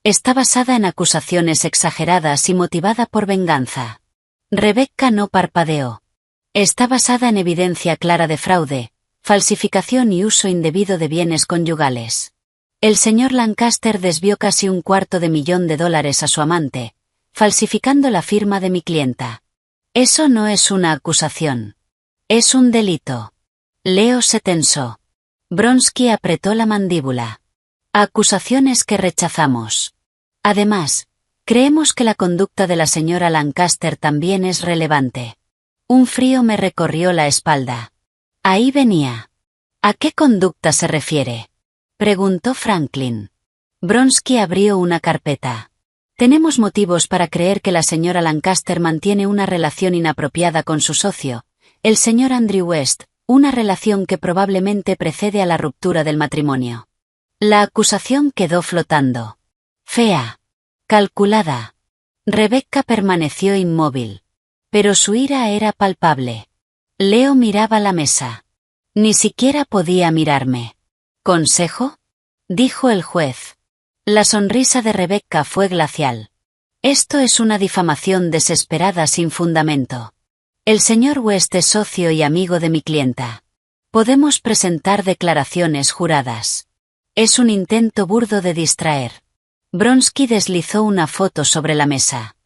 Está basada en acusaciones exageradas y motivada por venganza. Rebecca no parpadeó. Está basada en evidencia clara de fraude, falsificación y uso indebido de bienes conyugales. El señor Lancaster desvió casi $250,000 a su amante, falsificando la firma de mi clienta. Eso no es una acusación. Es un delito. Leo se tensó. Bronsky apretó la mandíbula. Acusaciones que rechazamos. Además, creemos que la conducta de la señora Lancaster también es relevante. Un frío me recorrió la espalda. Ahí venía. ¿A qué conducta se refiere? Preguntó Franklin. Bronsky abrió una carpeta. Tenemos motivos para creer que la señora Lancaster mantiene una relación inapropiada con su socio, el señor Andrew West, una relación que probablemente precede a la ruptura del matrimonio. La acusación quedó flotando. Fea. Calculada. Rebecca permaneció inmóvil. Pero su ira era palpable. Leo miraba la mesa. Ni siquiera podía mirarme. ¿Consejo? Dijo el juez. La sonrisa de Rebecca fue glacial. Esto es una difamación desesperada sin fundamento. El señor West es socio y amigo de mi clienta. Podemos presentar declaraciones juradas. Es un intento burdo de distraer. Bronsky deslizó una foto sobre la mesa.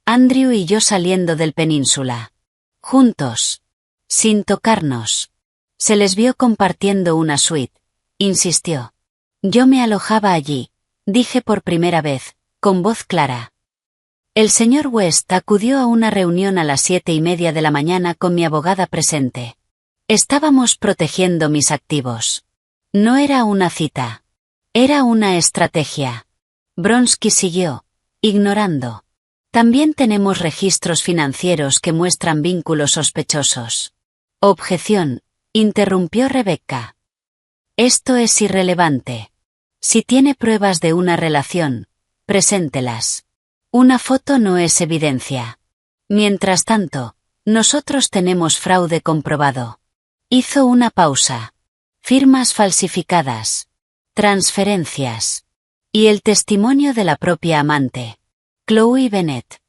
Andrew y yo saliendo del Península. Juntos. Sin tocarnos. Se les vio compartiendo una suite. Insistió. Yo me alojaba allí, dije por primera vez, con voz clara. El señor West acudió a una reunión a las 7:30 de la mañana con mi abogada presente. Estábamos protegiendo mis activos. No era una cita. Era una estrategia. Bronsky siguió, ignorando. También tenemos registros financieros que muestran vínculos sospechosos. Objeción, interrumpió Rebecca. Esto es irrelevante. Si tiene pruebas de una relación, preséntelas. Una foto no es evidencia. Mientras tanto, nosotros tenemos fraude comprobado. Hizo una pausa. Firmas falsificadas. Transferencias. Y el testimonio de la propia amante. Chloe Bennett.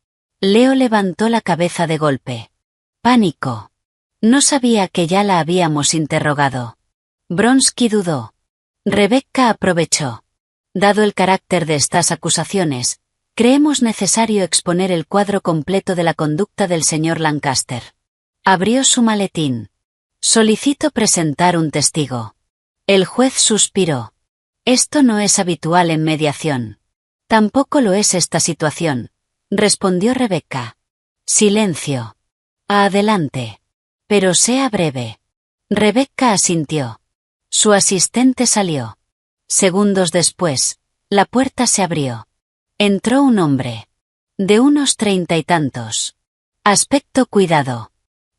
Leo levantó la cabeza de golpe. Pánico. No sabía que ya la habíamos interrogado. Bronsky dudó. Rebecca aprovechó. Dado el carácter de estas acusaciones, creemos necesario exponer el cuadro completo de la conducta del señor Lancaster. Abrió su maletín. Solicito presentar un testigo. El juez suspiró. Esto no es habitual en mediación. Tampoco lo es esta situación, respondió Rebecca. Silencio. Adelante. Pero sea breve. Rebecca asintió. Su asistente salió. Segundos después, la puerta se abrió. Entró un hombre. De unos 30 y tantos. Aspecto cuidado.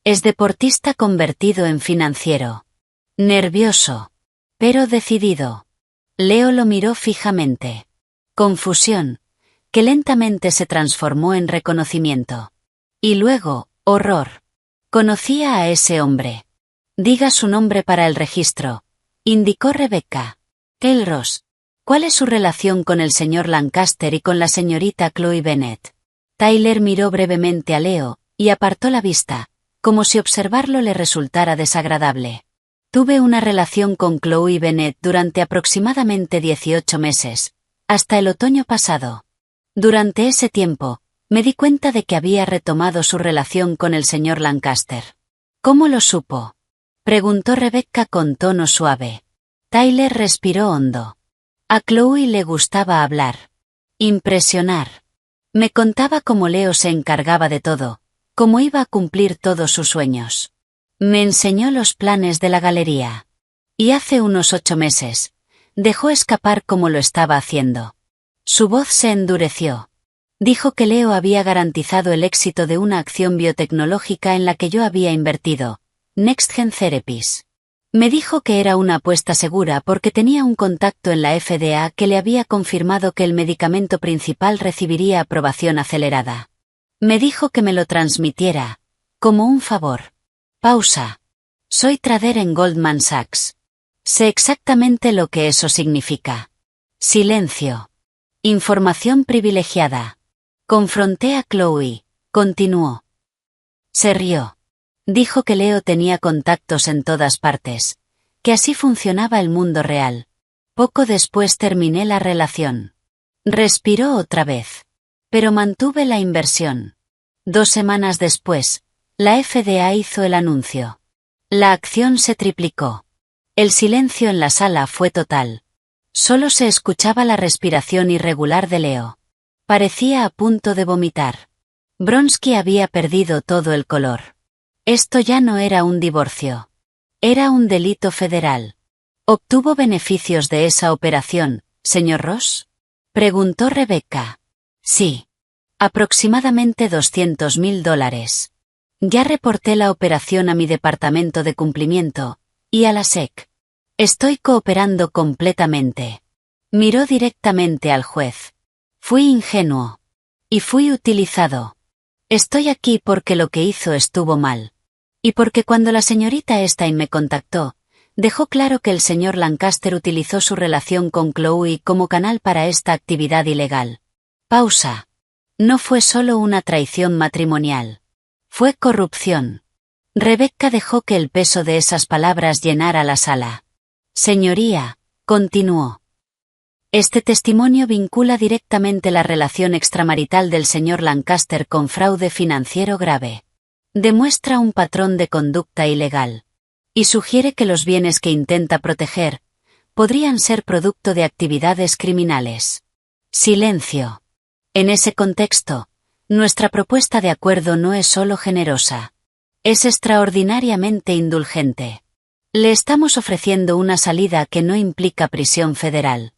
Es deportista convertido en financiero. Nervioso. Pero decidido. Leo lo miró fijamente. Confusión, que lentamente se transformó en reconocimiento. Y luego, horror. Conocía a ese hombre. Diga su nombre para el registro, indicó Rebecca. Ross. ¿Cuál es su relación con el señor Lancaster y con la señorita Chloe Bennet? Tyler miró brevemente a Leo, y apartó la vista, como si observarlo le resultara desagradable. Tuve una relación con Chloe Bennet durante aproximadamente 18 meses, hasta el otoño pasado. Durante ese tiempo, me di cuenta de que había retomado su relación con el señor Lancaster. ¿Cómo lo supo? Preguntó Rebecca con tono suave. Tyler respiró hondo. A Chloe le gustaba hablar. Impresionar. Me contaba cómo Leo se encargaba de todo, cómo iba a cumplir todos sus sueños. Me enseñó los planes de la galería. Y hace unos 8 meses, dejó escapar cómo lo estaba haciendo. Su voz se endureció. Dijo que Leo había garantizado el éxito de una acción biotecnológica en la que yo había invertido, Next Gen Therapies. Me dijo que era una apuesta segura porque tenía un contacto en la FDA que le había confirmado que el medicamento principal recibiría aprobación acelerada. Me dijo que me lo transmitiera, como un favor. Pausa. Soy trader en Goldman Sachs. Sé exactamente lo que eso significa. Silencio. Información privilegiada. Confronté a Chloe. Continuó. Se rió. Dijo que Leo tenía contactos en todas partes, que así funcionaba el mundo real. Poco después terminé la relación. Respiró otra vez. Pero mantuve la inversión. 2 semanas después, la FDA hizo el anuncio. La acción se triplicó. El silencio en la sala fue total. Solo se escuchaba la respiración irregular de Leo. Parecía a punto de vomitar. Bronsky había perdido todo el color. Esto ya no era un divorcio. Era un delito federal. ¿Obtuvo beneficios de esa operación, señor Ross? Preguntó Rebecca. Sí. Aproximadamente $200.000. Ya reporté la operación a mi departamento de cumplimiento, y a la SEC. Estoy cooperando completamente. Miró directamente al juez. Fui ingenuo. Y fui utilizado. Estoy aquí porque lo que hizo estuvo mal. Y porque cuando la señorita Stein me contactó, dejó claro que el señor Lancaster utilizó su relación con Chloe como canal para esta actividad ilegal. Pausa. No fue solo una traición matrimonial. Fue corrupción. Rebecca dejó que el peso de esas palabras llenara la sala. Señoría, continuó. Este testimonio vincula directamente la relación extramarital del señor Lancaster con fraude financiero grave. Demuestra un patrón de conducta ilegal. Y sugiere que los bienes que intenta proteger podrían ser producto de actividades criminales. Silencio. En ese contexto, nuestra propuesta de acuerdo no es solo generosa. Es extraordinariamente indulgente. Le estamos ofreciendo una salida que no implica prisión federal.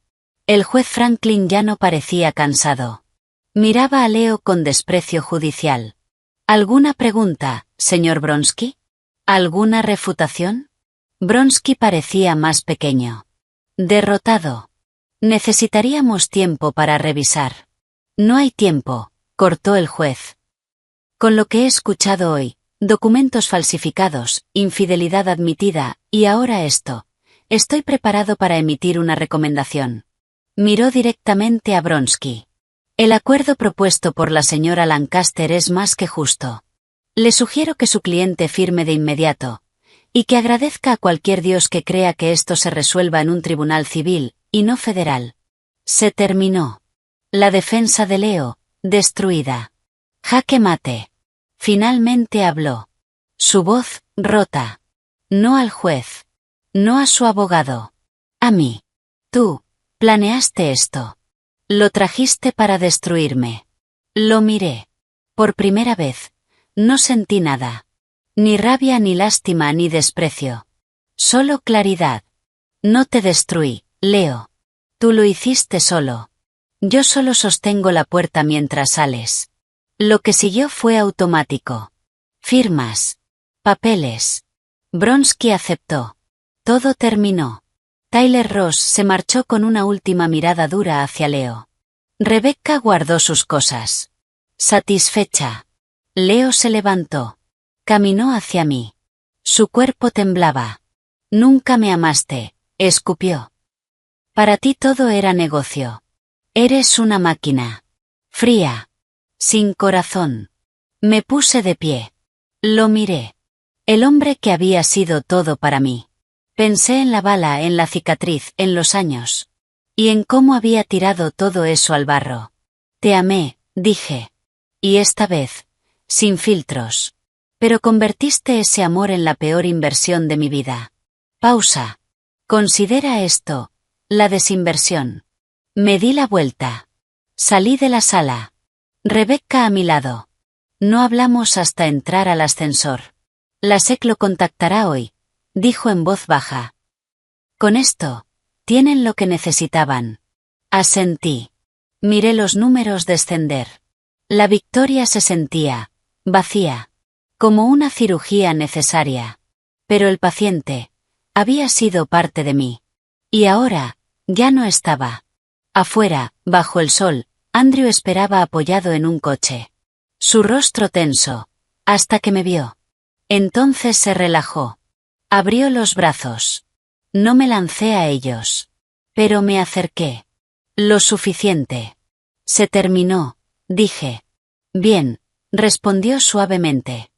El juez Franklin ya no parecía cansado. Miraba a Leo con desprecio judicial. ¿Alguna pregunta, señor Bronsky? ¿Alguna refutación? Bronsky parecía más pequeño. Derrotado. Necesitaríamos tiempo para revisar. No hay tiempo, cortó el juez. Con lo que he escuchado hoy, documentos falsificados, infidelidad admitida, y ahora esto, estoy preparado para emitir una recomendación. Miró directamente a Bronsky. El acuerdo propuesto por la señora Lancaster es más que justo. Le sugiero que su cliente firme de inmediato, y que agradezca a cualquier Dios que crea que esto se resuelva en un tribunal civil, y no federal. Se terminó. La defensa de Leo, destruida. Jaque mate. Finalmente habló. Su voz, rota. No al juez. No a su abogado. A mí. Tú, planeaste esto. Lo trajiste para destruirme. Lo miré. Por primera vez, No sentí nada. Ni rabia, ni lástima, ni desprecio. Solo claridad. No te destruí, Leo. Tú lo hiciste solo. Yo solo sostengo la puerta mientras sales. Lo que siguió fue automático. Firmas. Papeles. Bronsky aceptó. Todo terminó. Tyler Ross se marchó con una última mirada dura hacia Leo. Rebecca guardó sus cosas. Satisfecha. Leo se levantó. Caminó hacia mí. Su cuerpo temblaba. Nunca me amaste, escupió. Para ti todo era negocio. Eres una máquina. Fría. Sin corazón. Me puse de pie. Lo miré. El hombre que había sido todo para mí. Pensé en la bala, en la cicatriz, en los años. Y en cómo había tirado todo eso al barro. Te amé, dije. Y esta vez, sin filtros. Pero convertiste ese amor en la peor inversión de mi vida. Pausa. Considera esto, la desinversión. Me di la vuelta. Salí de la sala. Rebecca a mi lado. No hablamos hasta entrar al ascensor. La SEC lo contactará hoy, dijo en voz baja. Con esto, tienen lo que necesitaban. Asentí. Miré los números descender. La victoria se sentía, vacía, como una cirugía necesaria. Pero el paciente, había sido parte de mí. Y ahora, ya no estaba. Afuera, bajo el sol, Andrew esperaba apoyado en un coche. Su rostro tenso, hasta que me vio. Entonces se relajó. Abrió los brazos. No me lancé a ellos. Pero me acerqué. Lo suficiente. Se terminó, dije. Bien, respondió suavemente.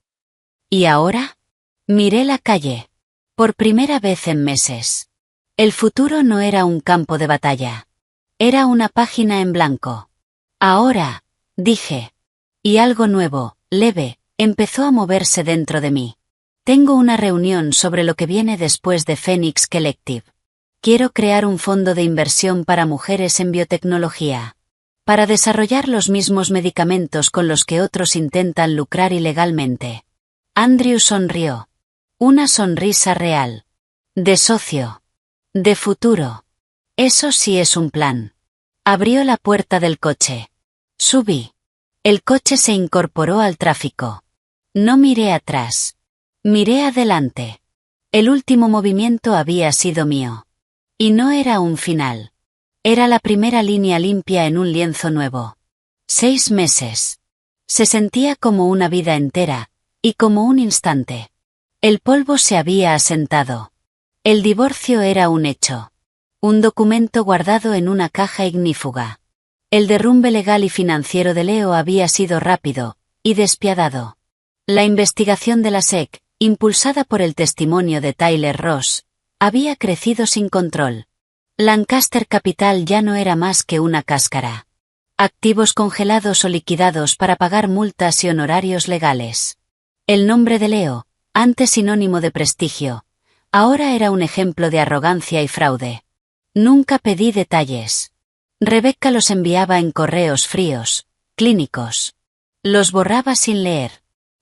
¿Y ahora? Miré la calle. Por primera vez en meses. El futuro no era un campo de batalla. Era una página en blanco. Ahora, dije. Y algo nuevo, leve, empezó a moverse dentro de mí. Tengo una reunión sobre lo que viene después de Phoenix Collective. Quiero crear un fondo de inversión para mujeres en biotecnología. Para desarrollar los mismos medicamentos con los que otros intentan lucrar ilegalmente. Andrew sonrió. Una sonrisa real. De socio. De futuro. Eso sí es un plan. Abrió la puerta del coche. Subí. El coche se incorporó al tráfico. No miré atrás. Miré adelante. El último movimiento había sido mío. Y no era un final. Era la primera línea limpia en un lienzo nuevo. 6 meses. Se sentía como una vida entera, y como un instante. El polvo se había asentado. El divorcio era un hecho. Un documento guardado en una caja ignífuga. El derrumbe legal y financiero de Leo había sido rápido, y despiadado. La investigación de la SEC, impulsada por el testimonio de Tyler Ross, había crecido sin control. Lancaster Capital ya no era más que una cáscara. Activos congelados o liquidados para pagar multas y honorarios legales. El nombre de Leo, antes sinónimo de prestigio, ahora era un ejemplo de arrogancia y fraude. Nunca pedí detalles. Rebecca los enviaba en correos fríos, clínicos. Los borraba sin leer.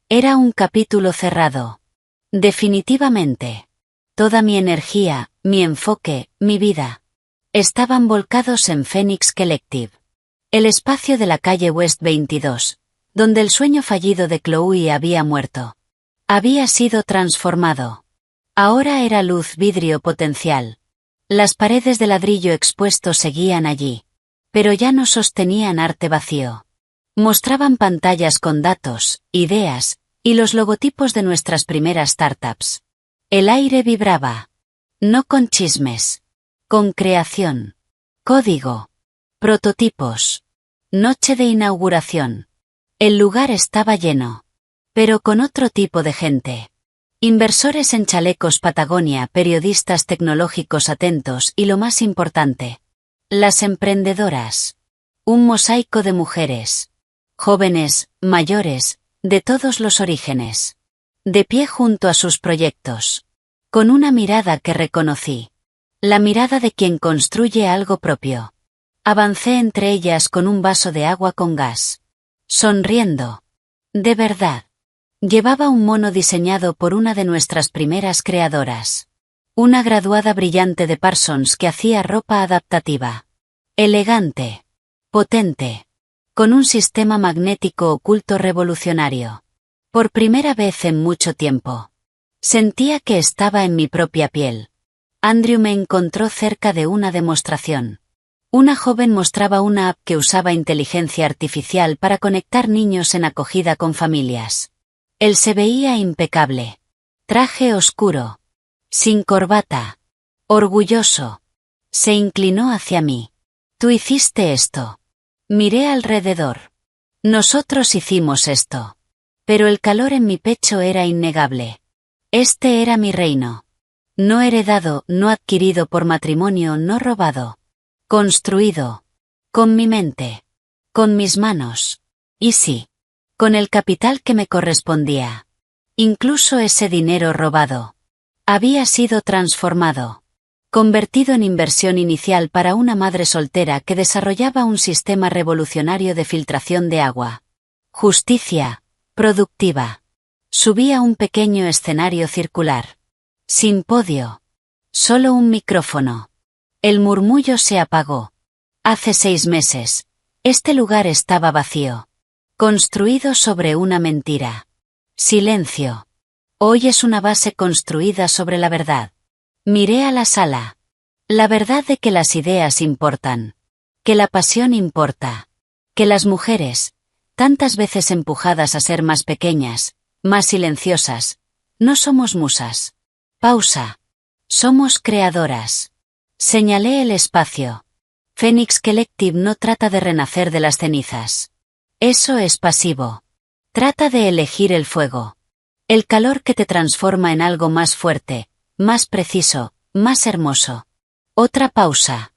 Era un capítulo cerrado. Definitivamente. Toda mi energía, mi enfoque, mi vida, estaban volcados en Phoenix Collective. El espacio de la calle West 22, donde el sueño fallido de Chloe había muerto. Había sido transformado. Ahora era luz, vidrio potencial. Las paredes de ladrillo expuesto seguían allí. Pero ya no sostenían arte vacío. Mostraban pantallas con datos, ideas, y los logotipos de nuestras primeras startups. El aire vibraba. No con chismes. Con creación. Código. Prototipos. Noche de inauguración. El lugar estaba lleno. Pero con otro tipo de gente. Inversores en chalecos Patagonia, periodistas tecnológicos atentos y lo más importante. Las emprendedoras. Un mosaico de mujeres. Jóvenes, mayores, de todos los orígenes. De pie junto a sus proyectos. Con una mirada que reconocí. La mirada de quien construye algo propio. Avancé entre ellas con un vaso de agua con gas. Sonriendo. De verdad. Llevaba un mono diseñado por una de nuestras primeras creadoras. Una graduada brillante de Parsons que hacía ropa adaptativa. Elegante. Potente. Con un sistema magnético oculto revolucionario. Por primera vez en mucho tiempo. Sentía que estaba en mi propia piel. Andrew me encontró cerca de una demostración. Una joven mostraba una app que usaba inteligencia artificial para conectar niños en acogida con familias. Él se veía impecable. Traje oscuro. Sin corbata. Orgulloso. Se inclinó hacia mí. Tú hiciste esto. Miré alrededor. Nosotros hicimos esto. Pero el calor en mi pecho era innegable. Este era mi reino. No heredado, no adquirido por matrimonio, no robado. Construido. Con mi mente. Con mis manos. Y sí. Con el capital que me correspondía. Incluso ese dinero robado. Había sido transformado. Convertido en inversión inicial para una madre soltera que desarrollaba un sistema revolucionario de filtración de agua. Justicia. Productiva. Subí a un pequeño escenario circular. Sin podio. Solo un micrófono. El murmullo se apagó. Hace 6 meses. Este lugar estaba vacío. Construido sobre una mentira. Silencio. Hoy es una base construida sobre la verdad. Miré a la sala. La verdad de que las ideas importan. Que la pasión importa. Que las mujeres, tantas veces empujadas a ser más pequeñas, más silenciosas, no somos musas. Pausa. Somos creadoras. Señalé el espacio. Phoenix Collective no trata de renacer de las cenizas. Eso es pasivo. Trata de elegir el fuego. El calor que te transforma en algo más fuerte, más preciso, más hermoso. Otra pausa.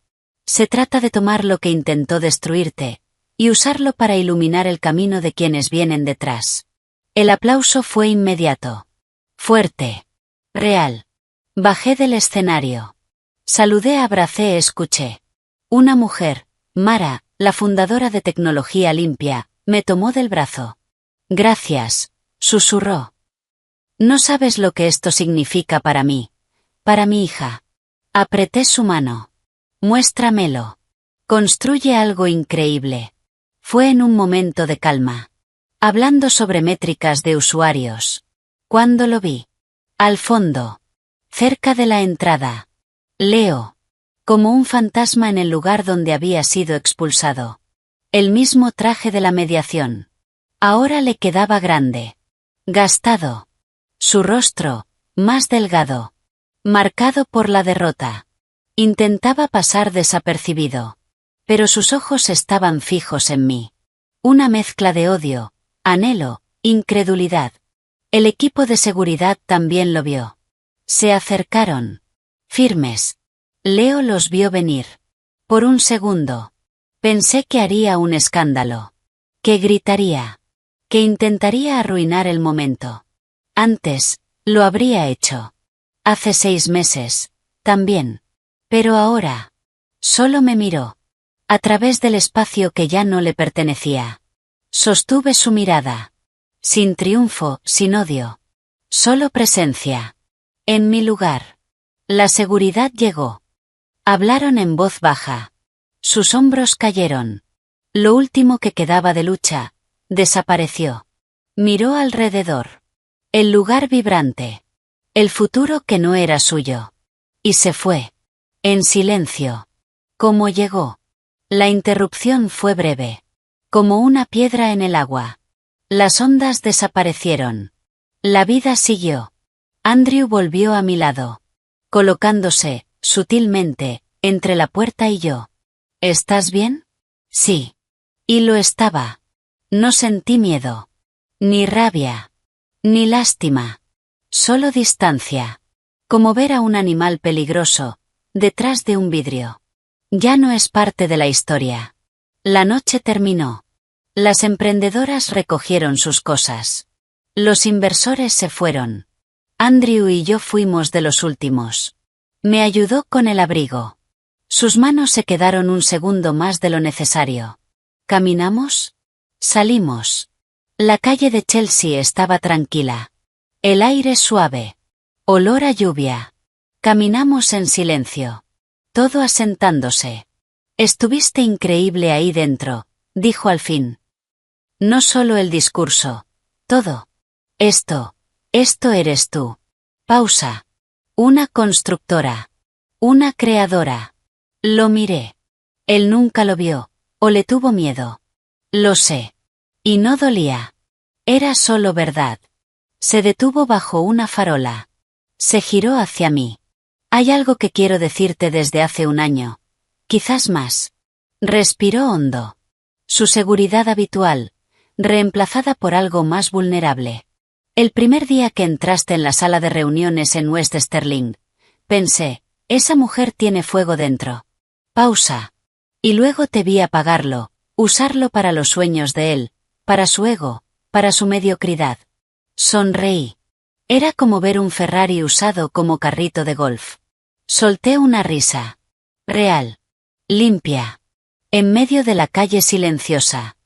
Se trata de tomar lo que intentó destruirte, y usarlo para iluminar el camino de quienes vienen detrás. El aplauso fue inmediato. Fuerte. Real. Bajé del escenario. Saludé, abracé, escuché. Una mujer, Mara, la fundadora de Tecnología Limpia, me tomó del brazo. Gracias, susurró. No sabes lo que esto significa para mí. Para mi hija. Apreté su mano. Muéstramelo. Construye algo increíble. Fue en un momento de calma. Hablando sobre métricas de usuarios. ¿Cuándo lo vi? Al fondo. Cerca de la entrada. Leo. Como un fantasma en el lugar donde había sido expulsado. El mismo traje de la mediación. Ahora le quedaba grande. Gastado. Su rostro, más delgado. Marcado por la derrota. Intentaba pasar desapercibido. Pero sus ojos estaban fijos en mí. Una mezcla de odio, anhelo, incredulidad. El equipo de seguridad también lo vio. Se acercaron. Firmes. Leo los vio venir. Por un segundo. Pensé que haría un escándalo. Que gritaría. Que intentaría arruinar el momento. Antes, lo habría hecho. Hace 6 meses, también. Pero ahora. Solo me miró. A través del espacio que ya no le pertenecía. Sostuve su mirada. Sin triunfo, sin odio. Solo presencia. En mi lugar. La seguridad llegó. Hablaron en voz baja. Sus hombros cayeron. Lo último que quedaba de lucha, desapareció. Miró alrededor. El lugar vibrante. El futuro que no era suyo. Y se fue. En silencio. Como llegó. La interrupción fue breve. Como una piedra en el agua. Las ondas desaparecieron. La vida siguió. Andrew volvió a mi lado. Colocándose, sutilmente, entre la puerta y yo. ¿Estás bien? Sí. Y lo estaba. No sentí miedo. Ni rabia. Ni lástima. Solo distancia. Como ver a un animal peligroso, detrás de un vidrio. Ya no es parte de la historia. La noche terminó. Las emprendedoras recogieron sus cosas. Los inversores se fueron. Andrew y yo fuimos de los últimos. Me ayudó con el abrigo. Sus manos se quedaron un segundo más de lo necesario. ¿Caminamos? Salimos. La calle de Chelsea estaba tranquila. El aire suave. Olor a lluvia. Caminamos en silencio. Todo asentándose. Estuviste increíble ahí dentro, dijo al fin. No solo el discurso. Todo. Esto eres tú. Pausa. Una constructora. Una creadora. Lo miré. Él nunca lo vio, o le tuvo miedo. Lo sé. Y no dolía. Era solo verdad. Se detuvo bajo una farola. Se giró hacia mí. Hay algo que quiero decirte desde hace un año. Quizás más. Respiró hondo. Su seguridad habitual, reemplazada por algo más vulnerable. El primer día que entraste en la sala de reuniones en West Sterling, pensé, esa mujer tiene fuego dentro. Pausa. Y luego te vi apagarlo, usarlo para los sueños de él, para su ego, para su mediocridad. Sonreí. Era como ver un Ferrari usado como carrito de golf. Solté una risa. Real. Limpia. En medio de la calle silenciosa.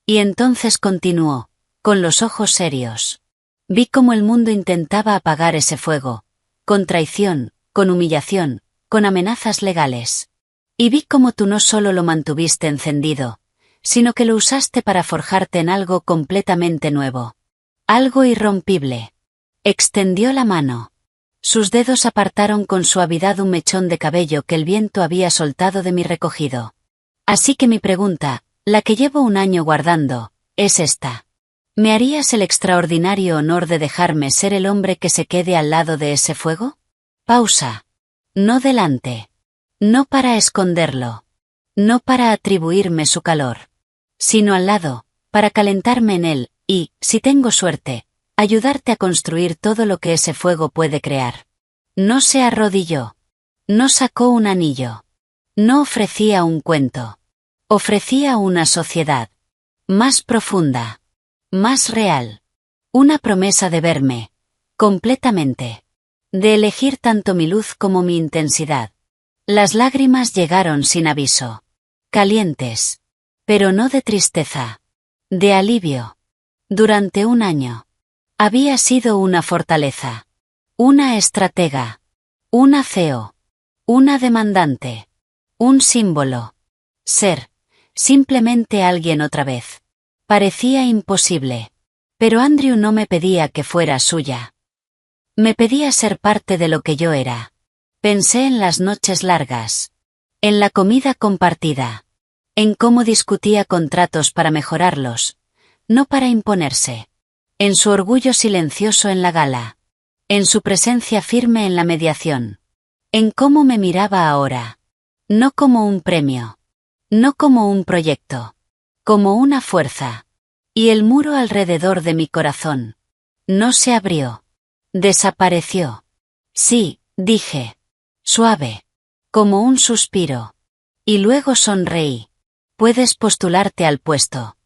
Y entonces continuó, con los ojos serios. Vi cómo el mundo intentaba apagar ese fuego, con traición, con humillación, con amenazas legales. Y vi cómo tú no solo lo mantuviste encendido, sino que lo usaste para forjarte en algo completamente nuevo. Algo irrompible. Extendió la mano. Sus dedos apartaron con suavidad un mechón de cabello que el viento había soltado de mi recogido. Así que mi pregunta, la que llevo un año guardando, es esta. ¿Me harías el extraordinario honor de dejarme ser el hombre que se quede al lado de ese fuego? Pausa. No delante. No para esconderlo. No para atribuirme su calor. Sino al lado, para calentarme en él, y, si tengo suerte, ayudarte a construir todo lo que ese fuego puede crear. No se arrodilló. No sacó un anillo. No ofrecía un cuento. Ofrecía una sociedad. Más profunda. Más real. Una promesa de verme. Completamente. De elegir tanto mi luz como mi intensidad. Las lágrimas llegaron sin aviso. Calientes. Pero no de tristeza. De alivio. Durante un año. Había sido una fortaleza. Una estratega. Una CEO. Una demandante. Un símbolo. Ser. Simplemente alguien otra vez. Parecía imposible. Pero Andrew no me pedía que fuera suya. Me pedía ser parte de lo que yo era. Pensé en las noches largas. En la comida compartida. En cómo discutía contratos para mejorarlos. No para imponerse. En su orgullo silencioso en la gala. En su presencia firme en la mediación. En cómo me miraba ahora. No como un premio. No como un proyecto. Como una fuerza. Y el muro alrededor de mi corazón. No se abrió. Desapareció. Sí, dije. Suave. Como un suspiro. Y luego sonreí. Puedes postularte al puesto.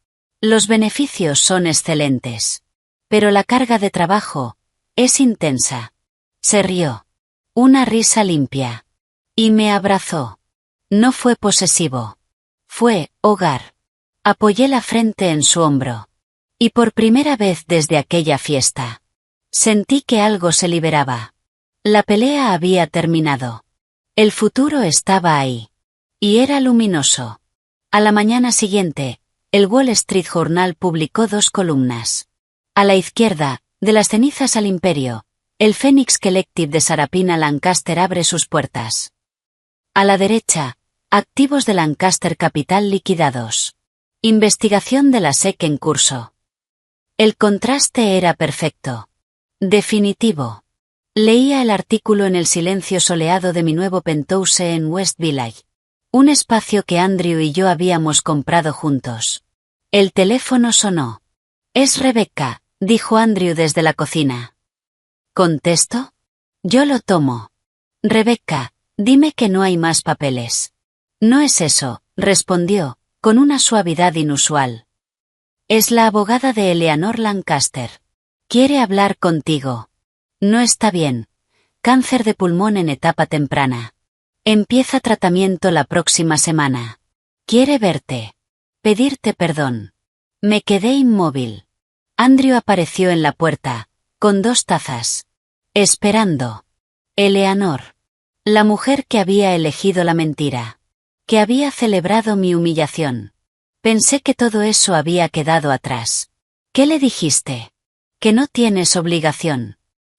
Los beneficios son excelentes. Pero la carga de trabajo es intensa. Se rió. Una risa limpia. Y me abrazó. No fue posesivo. Fue hogar. Apoyé la frente en su hombro. Y por primera vez desde aquella fiesta, sentí que algo se liberaba. La pelea había terminado. El futuro estaba ahí. Y era luminoso. A la mañana siguiente, el Wall Street Journal publicó 2 columnas. A la izquierda, de las cenizas al imperio, el Phoenix Collective de Sarapina Lancaster abre sus puertas. A la derecha, activos de Lancaster Capital liquidados. Investigación de la SEC en curso. El contraste era perfecto. Definitivo. Leía el artículo en el silencio soleado de mi nuevo penthouse en West Village. Un espacio que Andrew y yo habíamos comprado juntos. El teléfono sonó. «Es Rebecca», dijo Andrew desde la cocina. ¿Contesto? Yo lo tomo. «Rebecca, dime que no hay más papeles». «No es eso», respondió, con una suavidad inusual. «Es la abogada de Eleanor Lancaster. Quiere hablar contigo. No está bien. Cáncer de pulmón en etapa temprana. Empieza tratamiento la próxima semana. Quiere verte. Pedirte perdón». Me quedé inmóvil. Andrew apareció en la puerta, con 2 tazas. Esperando. Eleanor. La mujer que había elegido la mentira. Que había celebrado mi humillación. Pensé que todo eso había quedado atrás. ¿Qué le dijiste? Que no tienes obligación.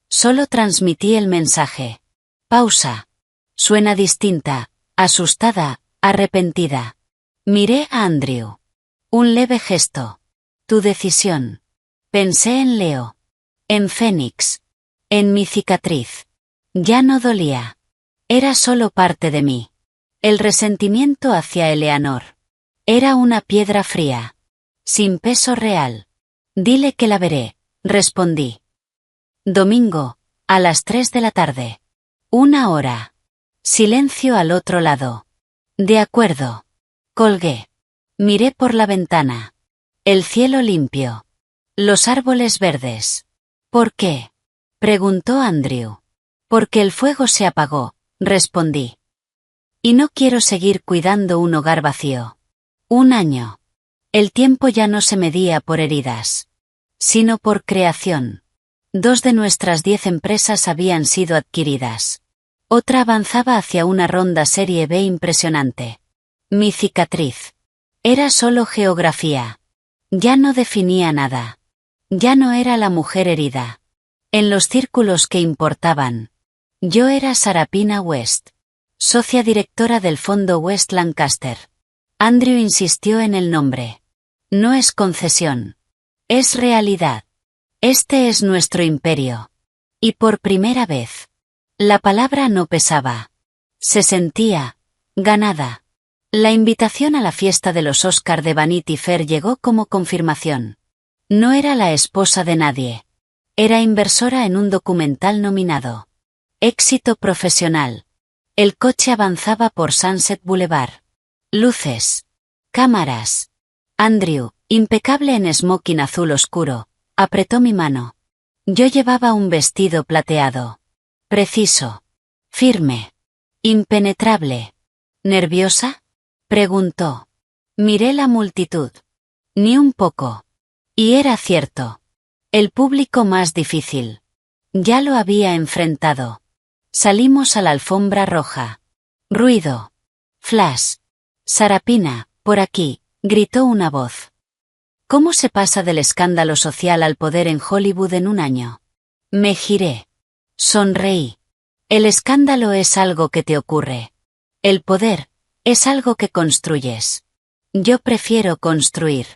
Solo transmití el mensaje. Pausa. Suena distinta, asustada, arrepentida. Miré a Andrew. Un leve gesto. Tu decisión. Pensé en Leo. En Fénix. En mi cicatriz. Ya no dolía. Era solo parte de mí. El resentimiento hacia Eleanor. Era una piedra fría. Sin peso real. Dile que la veré, respondí. Domingo, a las 3 de la tarde. 1 hora. Silencio al otro lado. De acuerdo. Colgué. Miré por la ventana. El cielo limpio. Los árboles verdes. ¿Por qué? Preguntó Andrew. Porque el fuego se apagó, respondí. Y no quiero seguir cuidando un hogar vacío. 1 año. El tiempo ya no se medía por heridas, sino por creación. 2 de nuestras 10 empresas habían sido adquiridas. Otra avanzaba hacia una ronda Serie B impresionante. Mi cicatriz. Era solo geografía. Ya no definía nada. Ya no era la mujer herida. En los círculos que importaban. Yo era Sarapina West, socia directora del fondo West Lancaster. Andrew insistió en el nombre. No es concesión. Es realidad. Este es nuestro imperio. Y por primera vez. La palabra no pesaba. Se sentía ganada. La invitación a la fiesta de los Oscar de Vanity Fair llegó como confirmación. No era la esposa de nadie. Era inversora en un documental nominado. Éxito profesional. El coche avanzaba por Sunset Boulevard. Luces. Cámaras. Andrew, impecable en smoking azul oscuro, apretó mi mano. Yo llevaba un vestido plateado. Preciso. Firme. Impenetrable. ¿Nerviosa? Preguntó. Miré la multitud. Ni un poco. Y era cierto. El público más difícil. Ya lo había enfrentado. Salimos a la alfombra roja. Ruido. Flash. Sarapina, por aquí, gritó una voz. ¿Cómo se pasa del escándalo social al poder en Hollywood en 1 año? Me giré. Sonreí. El escándalo es algo que te ocurre. El poder es algo que construyes. Yo prefiero construir.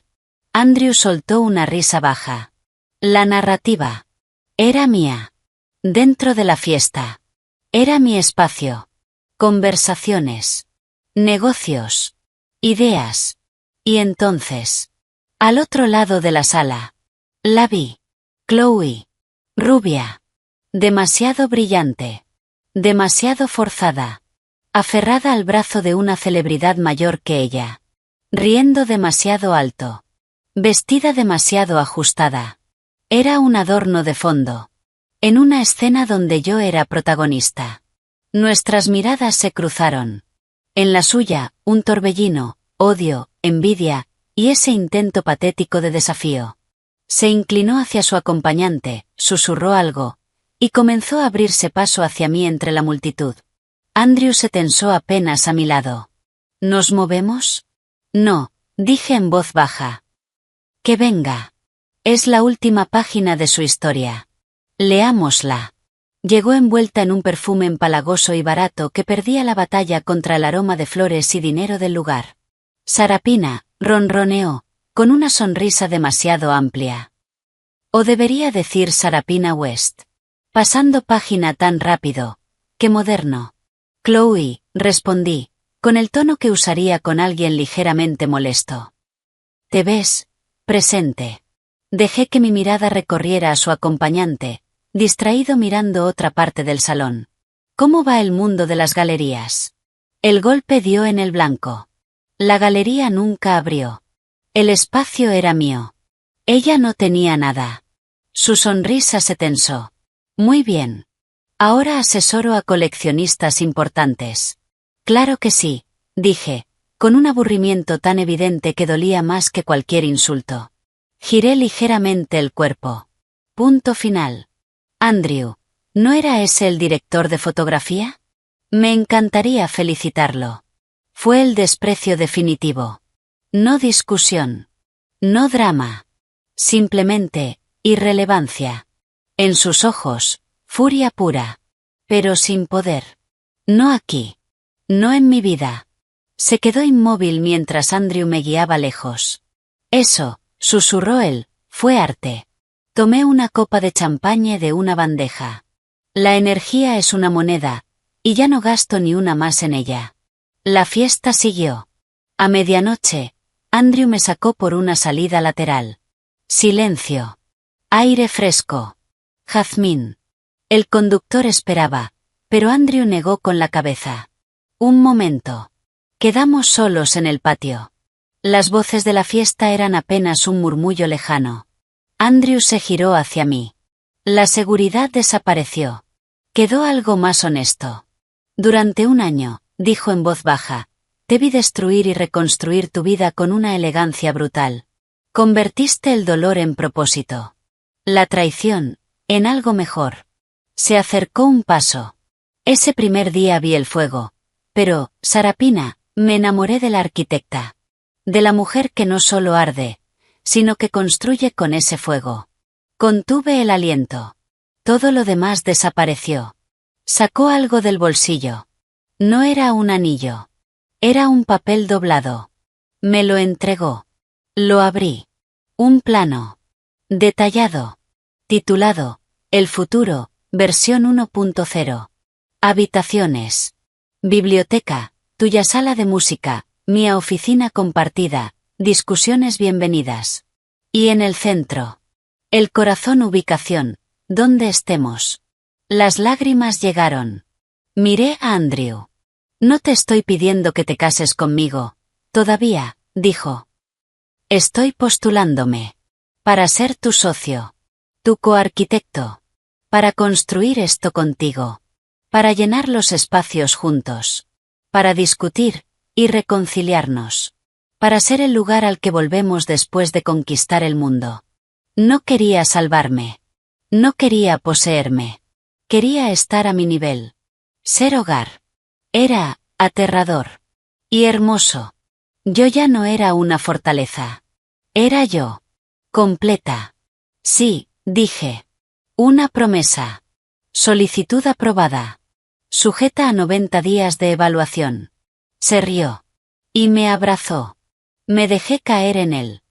Andrew soltó una risa baja. La narrativa era mía. Dentro de la fiesta. Era mi espacio. Conversaciones. Negocios. Ideas. Y entonces, al otro lado de la sala, la vi. Chloe. Rubia. Demasiado brillante. Demasiado forzada. Aferrada al brazo de una celebridad mayor que ella. Riendo demasiado alto. Vestida demasiado ajustada. Era un adorno de fondo. En una escena donde yo era protagonista. Nuestras miradas se cruzaron. En la suya, un torbellino, odio, envidia, y ese intento patético de desafío. Se inclinó hacia su acompañante, susurró algo, y comenzó a abrirse paso hacia mí entre la multitud. Andrew se tensó apenas a mi lado. ¿Nos movemos? No, dije en voz baja. Que venga. Es la última página de su historia. Leámosla. Llegó envuelta en un perfume empalagoso y barato que perdía la batalla contra el aroma de flores y dinero del lugar. Sarapina, ronroneó, con una sonrisa demasiado amplia. O debería decir Sarapina West. Pasando página tan rápido. ¡Qué moderno! Chloe, respondí, con el tono que usaría con alguien ligeramente molesto. ¿Te ves? Presente. Dejé que mi mirada recorriera a su acompañante, distraído mirando otra parte del salón. ¿Cómo va el mundo de las galerías? El golpe dio en el blanco. La galería nunca abrió. El espacio era mío. Ella no tenía nada. Su sonrisa se tensó. Muy bien. Ahora asesoro a coleccionistas importantes. Claro que sí, dije, con un aburrimiento tan evidente que dolía más que cualquier insulto. Giré ligeramente el cuerpo. Punto final. Andrew, ¿no era ese el director de fotografía? Me encantaría felicitarlo. Fue el desprecio definitivo. No discusión. No drama. Simplemente, irrelevancia. En sus ojos, furia pura. Pero sin poder. No aquí. No en mi vida. Se quedó inmóvil mientras Andrew me guiaba lejos. Eso, susurró él, fue arte. Tomé una copa de champagne de una bandeja. La energía es una moneda, y ya no gasto ni una más en ella. La fiesta siguió. A medianoche, Andrew me sacó por una salida lateral. Silencio. Aire fresco. Jazmín. El conductor esperaba, pero Andrew negó con la cabeza. Un momento. Quedamos solos en el patio. Las voces de la fiesta eran apenas un murmullo lejano. Andrew se giró hacia mí. La seguridad desapareció. Quedó algo más honesto. Durante un año, dijo en voz baja, te vi destruir y reconstruir tu vida con una elegancia brutal. Convertiste el dolor en propósito. La traición, en algo mejor. Se acercó un paso. Ese primer día vi el fuego. Pero, Sarapina, me enamoré de la arquitecta. De la mujer que no solo arde, sino que construye con ese fuego. Contuve el aliento. Todo lo demás desapareció. Sacó algo del bolsillo. No era un anillo. Era un papel doblado. Me lo entregó. Lo abrí. Un plano. Detallado. Titulado, El futuro, versión 1.0. Habitaciones. Biblioteca, tuya sala de música, mía oficina compartida, discusiones bienvenidas. Y en el centro. El corazón ubicación, donde estemos. Las lágrimas llegaron. Miré a Andrew. No te estoy pidiendo que te cases conmigo. Todavía, dijo. Estoy postulándome. Para ser tu socio. Tu coarquitecto. Para construir esto contigo. Para llenar los espacios juntos. Para discutir y reconciliarnos. Para ser el lugar al que volvemos después de conquistar el mundo. No quería salvarme. No quería poseerme. Quería estar a mi nivel. Ser hogar. Era aterrador. Y hermoso. Yo ya no era una fortaleza. Era yo. Completa. Sí, dije. Una promesa. Solicitud aprobada. Sujeta a 90 días de evaluación. Se rió. Y me abrazó. Me dejé caer en él.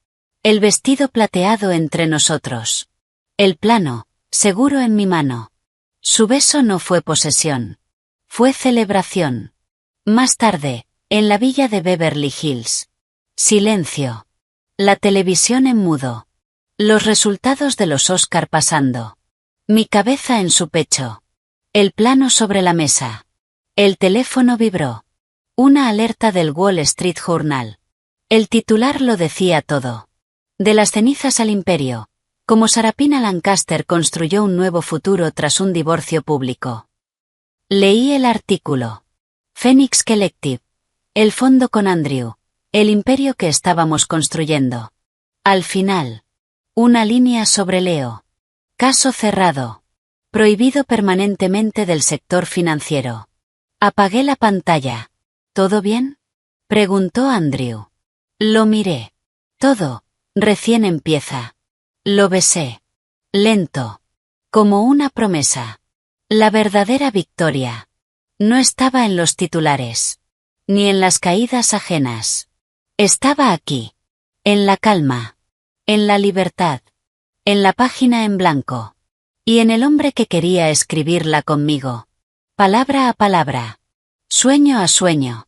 El vestido plateado entre nosotros. El plano, seguro en mi mano. Su beso no fue posesión. Fue celebración. Más tarde, en la villa de Beverly Hills. Silencio. La televisión en mudo. Los resultados de los Oscar pasando. Mi cabeza en su pecho. El plano sobre la mesa. El teléfono vibró. Una alerta del Wall Street Journal. El titular lo decía todo. De las cenizas al imperio. Como Sarapina Lancaster construyó un nuevo futuro tras un divorcio público. Leí el artículo. Phoenix Collective. El fondo con Andrew. El imperio que estábamos construyendo. Al final. Una línea sobre Leo. Caso cerrado. Prohibido permanentemente del sector financiero. Apagué la pantalla. ¿Todo bien? Preguntó Andrew. Lo miré. Todo. Recién empieza. Lo besé. Lento. Como una promesa. La verdadera victoria. No estaba en los titulares. Ni en las caídas ajenas. Estaba aquí. En la calma. En la libertad. En la página en blanco. Y en el hombre que quería escribirla conmigo. Palabra a palabra. Sueño a sueño.